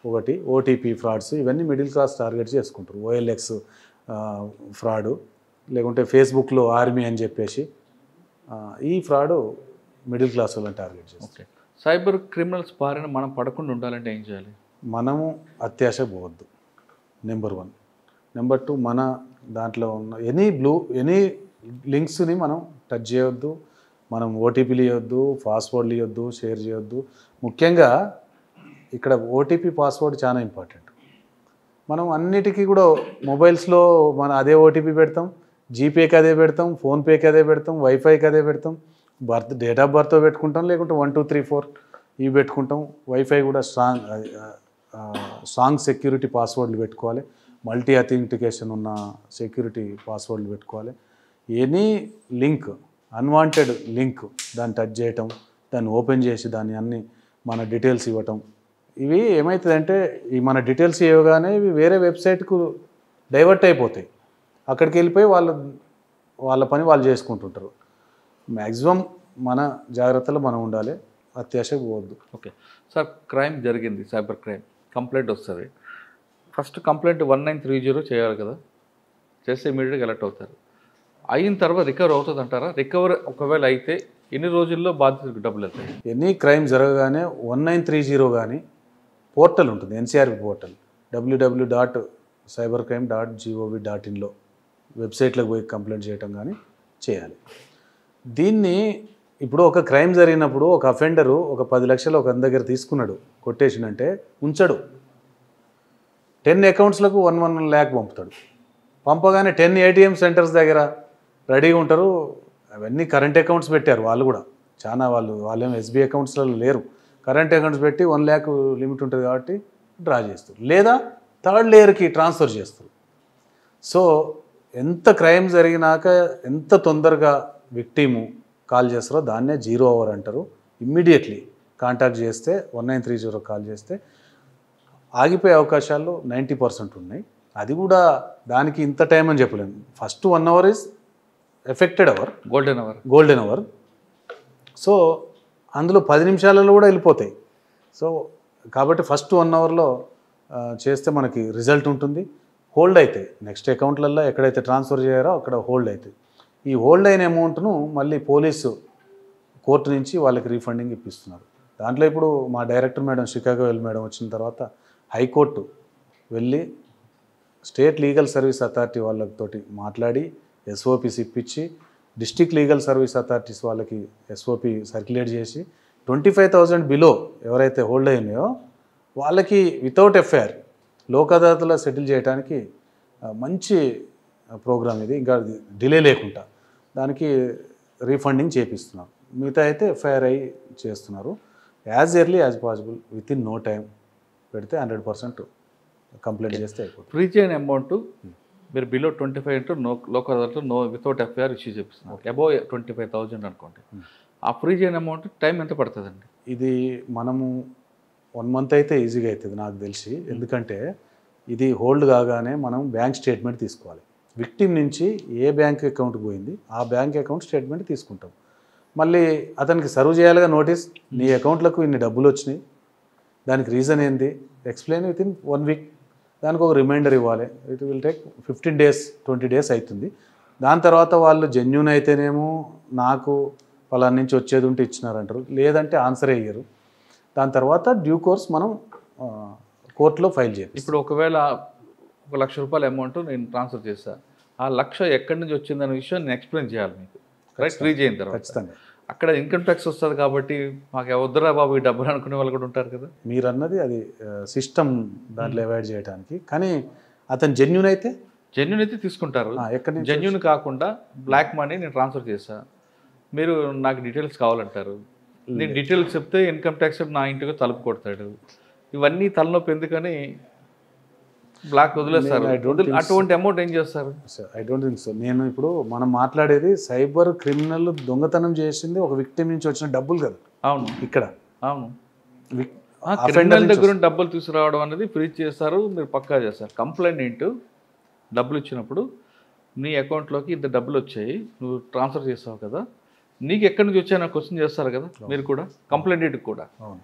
ఒకటి, ఓటీపీ ఫ్రాడ్స్, ఇవన్నీ మిడిల్ క్లాస్ టార్గెట్ చేసుకుంటారు. ఓఎల్ఎక్స్ ఫ్రాడు, లేకుంటే ఫేస్బుక్లో ఆర్మీ అని చెప్పేసి ఈ ఫ్రాడు మిడిల్ క్లాస్ వాళ్ళని టార్గెట్ చేస్తారు. ఓకే, సైబర్ క్రిమినల్స్ బారిన మనం పడకుండా ఉండాలంటే ఏం చేయాలి? మనము అత్యాశ పోవద్దు, నెంబర్ 1. నెంబర్ 2, మన దాంట్లో ఉన్న ఎనీ లింక్స్ని మనం టచ్ చేయొద్దు, మనం ఓటీపీలు ఇవ్వద్దు, పాస్వర్డ్లు ఇవ్వద్దు, షేర్ చేయొద్దు. ముఖ్యంగా ఇక్కడ ఓటీపీ పాస్వర్డ్ చాలా ఇంపార్టెంట్. మనం అన్నిటికీ కూడా మొబైల్స్లో అదే ఓటీపీ పెడతాం, జీపేకి అదే పెడతాం, ఫోన్పేకి అదే పెడతాం, వైఫైకి అదే పెడతాం, డేట్ ఆఫ్ బర్త్ పెట్టుకుంటాం, లేకుంటే 1 2 3 4 ఇవి పెట్టుకుంటాం. వైఫై కూడా స్ట్రాంగ్ సెక్యూరిటీ పాస్వర్డ్లు పెట్టుకోవాలి, మల్టీ అథెంటికేషన్ ఉన్న సెక్యూరిటీ పాస్వర్డ్లు పెట్టుకోవాలి. ఎనీ లింక్, అన్వాంటెడ్ లింక్, దాన్ని టచ్ చేయటం, దాన్ని ఓపెన్ చేసి దాన్ని అన్ని మన డీటెయిల్స్ ఇవ్వటం, ఇవి ఏమవుతుందంటే ఈ మన డీటెయిల్స్ ఇవ్వగానే ఇవి వేరే వెబ్సైట్కు డైవర్ట్ అయిపోతాయి. అక్కడికి వెళ్ళిపోయి వాళ్ళ పని వాళ్ళు చేసుకుంటుంటారు. మ్యాక్సిమం మన జాగ్రత్తలో మనం ఉండాలి, అత్యాశకు పోవద్దు. ఓకే సార్, క్రైమ్ జరిగింది, సైబర్ క్రైమ్ కంప్లైంట్ వస్తుంది. ఫస్ట్ కంప్లైంట్ 1930 చేయాలి కదా, చేస్తే ఇమీడియట్గా అలర్ట్ అవుతారు. అయిన తర్వాత రికవర్ అవుతుంది అంటారా? రికవర్ ఒకవేళ అయితే ఎన్ని రోజుల్లో బాధితులకు డబ్బులు వెళ్తాయి? ఎనీ క్రైమ్ జరగగానే 1930 కానీ పోర్టల్ ఉంటుంది, ఎన్సీఆర్బి పోర్టల్, www.cybercrime.gov.in వెబ్సైట్లోకి పోయి కంప్లైంట్ చేయటం కానీ చేయాలి. దీన్ని ఇప్పుడు ఒక క్రైమ్ జరిగినప్పుడు ఒక అఫెండరు ఒక 10 లక్షలు ఒక దగ్గర తీసుకున్నాడు, కొట్టేసినంటే ఉంచడు. 10 అకౌంట్స్లకు 1 lakh పంపుతాడు. పంపగానే 10 ATM సెంటర్స్ దగ్గర రెడీగా ఉంటారు. అవన్నీ కరెంట్ అకౌంట్స్ పెట్టారు వాళ్ళు కూడా, వాళ్ళేమో ఎస్బీఐ అకౌంట్స్లలో లేరు. కరెంట్ అకౌంట్స్ పెట్టి 1 lakh లిమిట్ ఉంటుంది కాబట్టి డ్రా చేస్తారు, లేదా థర్డ్ లేయర్కి ట్రాన్స్ఫర్ చేస్తారు. సో ఎంత క్రైమ్ జరిగినాక ఎంత తొందరగా విక్టిము కాల్ చేస్తారో దాన్నే 0 hour అంటారు. ఇమ్మీడియట్లీ కాంటాక్ట్ చేస్తే 1930 కాల్ చేస్తే ఆగిపోయే అవకాశాలు 90% ఉన్నాయి. అది కూడా దానికి ఇంత టైం అని చెప్పలేము. First 1 hour is affected hour, golden hour. So అందులో 10 నిమిషాలలో కూడా వెళ్ళిపోతాయి. సో కాబట్టి ఫస్ట్ 1 hourలో చేస్తే మనకి రిజల్ట్ ఉంటుంది. హోల్డ్ అవుతాయి నెక్స్ట్ అకౌంట్లలో, ఎక్కడైతే ట్రాన్స్ఫర్ చేయారో అక్కడ హోల్డ్ అవుతాయి. ఈ హోల్డ్ అయిన అమౌంట్ను మళ్ళీ పోలీసు కోర్టు నుంచి వాళ్ళకి రీఫండింగ్ ఇప్పిస్తున్నారు. దాంట్లో ఇప్పుడు మా డైరెక్టర్ మేడం షికాగో మేడం వచ్చిన తర్వాత హైకోర్టు వెళ్ళి స్టేట్ లీగల్ సర్వీస్ అథారిటీ వాళ్ళతోటి మాట్లాడి ఎస్ఓపిస్ ఇప్పించి, డిస్ట్రిక్ట్ లీగల్ సర్వీస్ అథారిటీస్ వాళ్ళకి ఎస్ఓపి సర్క్యులేట్ చేసి 25,000 బిలో ఎవరైతే హోల్డ్ అయినాయో వాళ్ళకి వితౌట్ ఎఫ్ఐఆర్ లోక్ అదాలత్లో సెటిల్ చేయడానికి మంచి ప్రోగ్రామ్ ఇది. ఇంకా డిలే లేకుండా దానికి రీఫండింగ్ చేపిస్తున్నారు. మిగతా అయితే ఎఫ్ఐఆర్ అయి చేస్తున్నారు. As early as possible within no time పెడితే 100% కంప్లైంట్ చేస్తే అయిపోతుంది. ఫ్రీ చేయని అమౌంట్ మీరు బిలో 25 ఇంటూ లోక్ అదాలత్లో వితౌట్ ఎఫ్ఐఆర్ ఇష్యూ చేపిస్తున్నారు. అబోవ్ 25,000 అనుకోండి. ఆ ఫ్రీ చేయని అమౌంట్ టైం ఎంత పడుతుందండి? ఇది మనము 1 month అయితే ఈజీగా అవుతుంది నాకు తెలిసి. ఎందుకంటే ఇది హోల్డ్ కాగానే మనం బ్యాంక్ స్టేట్మెంట్ తీసుకోవాలి. విక్టిమ్ నుంచి ఏ బ్యాంక్ అకౌంట్కి పోయింది ఆ బ్యాంక్ అకౌంట్ స్టేట్మెంట్ తీసుకుంటాం. మళ్ళీ అతనికి సర్వ్ చేయాలిగా నోటీస్, నీ అకౌంట్లకు ఇన్ని డబ్బులు వచ్చినాయి, దానికి రీజన్ ఏంది, ఎక్స్ప్లెయిన్ విత్ ఇన్ 1 week. దానికి ఒక రిమైండర్ ఇవ్వాలి. It will take 15 days 20 days అవుతుంది. దాని తర్వాత వాళ్ళు జెన్యూన్ అయితేనేమో నాకు వాళ్ళ నుంచి వచ్చేది ఉంటే ఇచ్చినారంటారు, లేదంటే ఆన్సర్ అయ్యారు. దాని తర్వాత డ్యూ కోర్స్ మనం కోర్టులో ఫైల్ చేయాలి. ఇప్పుడు ఒకవేళ 1,00,000 రూపాయల అమౌంట్ నేను ట్రాన్స్ఫర్ చేస్తాను, ఆ 1,00,000 ఎక్కడి నుంచి వచ్చిందనే విషయం నేను ఎక్స్ప్లెయిన్ చేయాలి మీకు, రైట్? ఫ్రీ చేయిన తర్వాత ఖచ్చితంగా అక్కడ ఇన్కమ్ ట్యాక్స్ వస్తుంది కాబట్టి మాకు వద్దురా బాబు ఈ డబ్బులు అనుకునే వాళ్ళు కూడా ఉంటారు కదా. మీరు అన్నది అది సిస్టమ్ దాంట్లో అవాయిడ్ చేయడానికి. కానీ అతను జెన్యూన్ అయితే జెన్యున్ అయితే తీసుకుంటారు. ఎక్కడి నుంచి జెన్యున్ కాకుండా బ్లాక్ మనీ నేను ట్రాన్స్ఫర్ చేశా, మీరు నాకు డీటెయిల్స్ కావాలంటారు. నేను డీటెయిల్స్ చెప్తే ఇన్కమ్ ట్యాక్స్ నా ఇంటికి తలుపు కొడతాడు. ఇవన్నీ తలనొప్పి ఎందుకని బ్లాక్ వదిలేస్తారు. అటువంటి అమౌంట్ ఏం చేస్తారు? I don't think so. నేను ఇప్పుడు మనం మాట్లాడేది సైబర్ క్రిమినల్ దొంగతనం చేసింది ఒక విక్టిమ్ నుంచి వచ్చిన డబ్బులు కదా. అవును, ఇక్కడ అవును. క్రిమినల్ దగ్గర డబ్బులు తీసుకురావడం అనేది ఫ్రీజ్ చేస్తారు, మీరు పక్కా చేస్తారు. కంప్లైంట్ డబ్బులు ఇచ్చినప్పుడు నీ అకౌంట్లోకి ఇంత డబ్బులు వచ్చాయి, నువ్వు ట్రాన్స్ఫర్ చేస్తావు కదా, నీకు ఎక్కడి నుంచి వచ్చాయని క్వశ్చన్ చేస్తారు కదా మీరు కూడా, కంప్లైంట్ కూడా. అవును,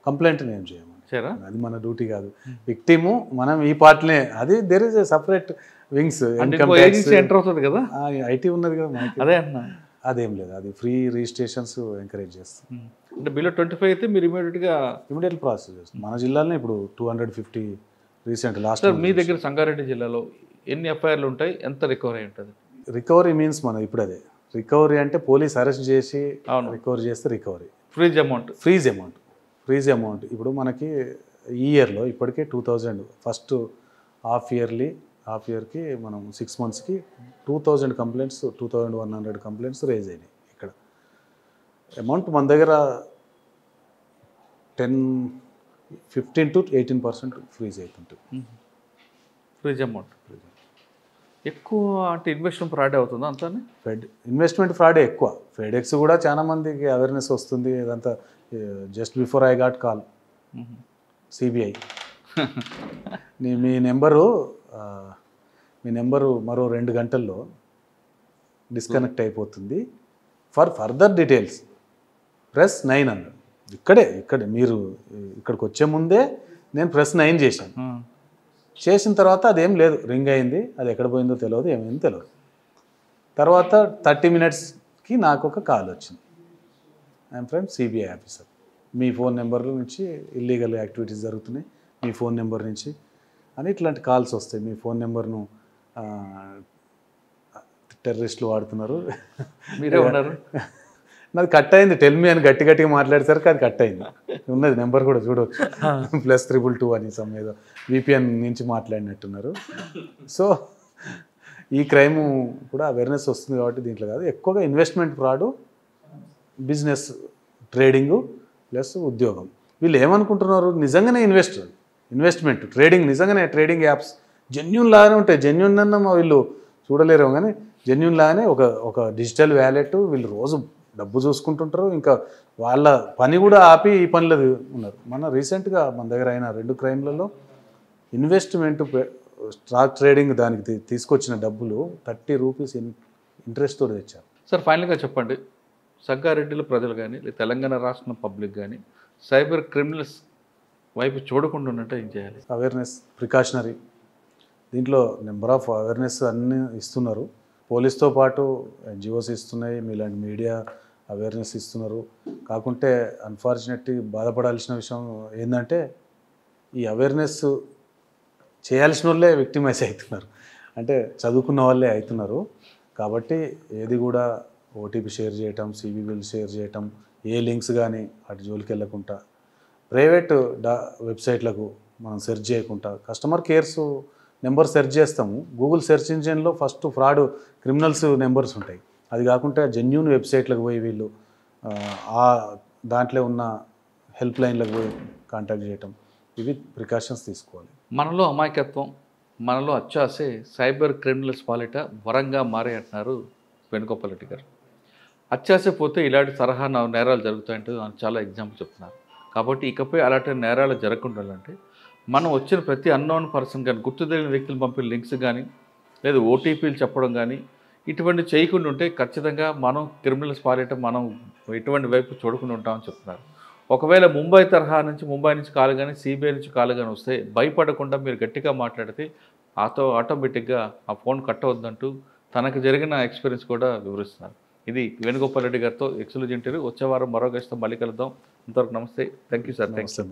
కంప్లైంట్ ఏం చేయము, సరే, అది మన డ్యూటీ కాదు. విక్టిము మనం ఈ పార్ట్నే, అది there is a separate wings. Agency enter అవుతుంది కదా, ఐటీ ఉన్నది కదా మనకి. అదే అన్నా, అదేం లేదు, అది ఫ్రీ రిజిస్ట్రేషన్స్ ఎంకరేజ్ చేస్తాం. అంటే బిలో 25 అయితే మీరు ఇమీడియట్ ప్రాసెస్ చేస్తాం. మన జిల్లాలో ఇప్పుడు 250 రీసెంట్ లాస్ట్. మీ దగ్గర సంగారెడ్డి జిల్లాలో ఎన్ని ఎఫ్ఐఆర్లు ఉంటాయి, ఎంత రికవరీ ఉంటుంది? రికవరీ మీన్స్ మనం ఇప్పుడు అదే రికవరీ అంటే పోలీస్ అరెస్ట్ చేసి రికవరీ చేస్తే రికవరీ. ఫ్రీజ్ అమౌంట్ ఇప్పుడు మనకి ఈ ఇయర్లో ఇప్పటికే 2000 ఫస్ట్ హాఫ్ ఇయర్కి మనం 6 monthsకి 2000 కంప్లైంట్స్, 2100 కంప్లైంట్స్ రేజ్ అయినాయి. ఇక్కడ అమౌంట్ మన దగ్గర 15 to 18% ఫ్రీజ్ అవుతుంటుంది. ఫ్రీజ్ అమౌంట్ ఎక్కువ అంటే ఇన్వెస్ట్మెంట్ ఫ్రాడ్ అవుతుందా అంతా? ఇన్వెస్ట్మెంట్ ఫ్రాడే ఎక్కువ. ఫెడెక్స్ కూడా చాలా మందికి అవేర్నెస్ వస్తుంది. ఇదంతా just before I got call CBI, me number మరో 2 గంటల్లో డిస్కనెక్ట్ అయిపోతుంది, ఫర్ ఫర్దర్ డీటెయిల్స్ ప్రెస్ 9 అన్నాడు. ఇక్కడే మీరు ఇక్కడికి వచ్చే ముందే నేను ప్రెస్ 9 చేసిన తర్వాత అదేం లేదు, రింగ్ అయింది, అది ఎక్కడ పోయిందో తెలియదు, ఏమైందో తెలియదు. తర్వాత 30 minutesకి నాకు ఒక కాల్ వచ్చింది, I'm from CBI officer, me phone number నుంచి ఇల్లీగల్ యాక్టివిటీస్ జరుగుతున్నాయి, మీ ఫోన్ నెంబర్ నుంచి అని ఇట్లాంటి కాల్స్ వస్తాయి. మీ ఫోన్ నెంబర్ను టెర్రరిస్టులు వాడుతున్నారు, మీరే ఉన్నారు. నాది కట్ అయింది, టెల్ మీ అని గట్టిగా మాట్లాడేసరికి అది కట్ అయింది. ఉన్నది నెంబర్ కూడా చూడవచ్చు, +222 అని సమ్ ఏదో విపిఎన్ నుంచి మాట్లాడినట్టున్నారు. సో ఈ క్రైమ్ కూడా అవేర్నెస్ వస్తుంది కాబట్టి దీంట్లో కాదు, ఎక్కువగా investment fraud, business trading plus ఉద్యోగం. వీళ్ళు ఏమనుకుంటున్నారు, నిజంగానే ఇన్వెస్ట్మెంట్ ట్రేడింగ్, నిజంగానే ట్రేడింగ్ యాప్స్ జెన్యూన్ లాగానే ఉంటాయి. జెన్యూన్ అన్న వీళ్ళు చూడలేరు, కానీ జెన్యూన్ లాగానే ఒక డిజిటల్ వ్యాలెట్, వీళ్ళు రోజు డబ్బు చూసుకుంటుంటారు, ఇంకా వాళ్ళ పని కూడా ఆపి ఈ పనిలో ఉన్నారు. రీసెంట్గా మన దగ్గర అయిన 2 క్రైమ్లలో ఇన్వెస్ట్మెంట్ స్టాక్ ట్రేడింగ్ దానికి తీసుకొచ్చిన డబ్బులు 30 రూపీస్ ఇంట్రెస్ట్తో తెచ్చారు. సార్ ఫైనల్గా చెప్పండి, సంగారెడ్డిలో ప్రజలు కానీ తెలంగాణ రాష్ట్రం పబ్లిక్ కానీ సైబర్ క్రిమినల్స్ వైపు చూడకుండా ఉన్నట్టు ఏం చేయాలి? అవేర్నెస్, ప్రికాషనరీ, దీంట్లో నెంబర్ ఆఫ్ అవేర్నెస్ అన్నీ ఇస్తున్నారు. పోలీస్తో పాటు ఎన్జిఓస్ ఇస్తున్నాయి, మీలాంటి మీడియా అవేర్నెస్ ఇస్తున్నారు. కాకుంటే అన్ఫార్చునేట్లీ బాధపడాల్సిన విషయం ఏంటంటే ఈ అవేర్నెస్ చేయాల్సిన వాళ్ళే విక్టిమైజ్ అవుతున్నారు, అంటే చదువుకున్న వాళ్ళే అవుతున్నారు. కాబట్టి ఏది కూడా ఓటీపీ షేర్ చేయటం, సివివిల్ షేర్ చేయటం, ఏ లింక్స్ కానీ అటు జోలికి వెళ్ళకుండా, ప్రైవేట్ వెబ్సైట్లకు మనం సెర్చ్ చేయకుండా, కస్టమర్ కేర్స్ నెంబర్ సెర్చ్ చేస్తాము, గూగుల్ సెర్చ్ ఇంజిన్లో ఫస్ట్ ఫ్రాడ్ క్రిమినల్స్ నెంబర్స్ ఉంటాయి. అది కాకుండా జెన్యూన్ వెబ్సైట్లకు పోయి వీళ్ళు దాంట్లో ఉన్న హెల్ప్ లైన్లకు పోయి కాంటాక్ట్ చేయటం, ఇవి ప్రికాషన్స్ తీసుకోవాలి. మనలో అమాయకత్వం, మనలో అత్యాసే సైబర్ క్రిమినల్స్ పాలిట వరంగా మారే అంటున్నారు వేణుగోపాల్ రెడ్డి గారు. అత్యాస పోతే ఇలాంటి తరహా నేరాలు జరుగుతాయంటే చాలా ఎగ్జాంపుల్ చెప్తున్నారు. కాబట్టి ఇకపై అలాంటి నేరాలు జరగకుండాలంటే మనం వచ్చిన ప్రతి అన్నోన్ పర్సన్ కానీ, గుర్తు తెలియని వ్యక్తులు పంపిన లింక్స్ కానీ, లేదా ఓటీపీలు చెప్పడం కానీ, ఇటువంటి చేయకుండా ఉంటే ఖచ్చితంగా మనం క్రిమినల్స్ పాలిట మనం ఎటువంటి వైపు చూడకుండా ఉంటామని చెప్తున్నారు. ఒకవేళ ముంబై నుంచి కాల్ కానీ, సిబిఐ నుంచి కాల్ కానీ వస్తే భయపడకుండా మీరు గట్టిగా మాట్లాడితే ఆటోమేటిక్గా ఆ ఫోన్ కట్ అవుద్దంటూ తనకు జరిగిన ఎక్స్పీరియన్స్ కూడా వివరిస్తున్నారు. ఇది వేణుగోపాల్ రెడ్డి గారితో ఎక్స్క్లూజివ్ ఇంటర్వ్యూ. వచ్చే వారం మరో గెస్ట్తో మళ్ళీ కలుద్దాం. అంతవరకు నమస్తే. Thank you sir. నమస్తే.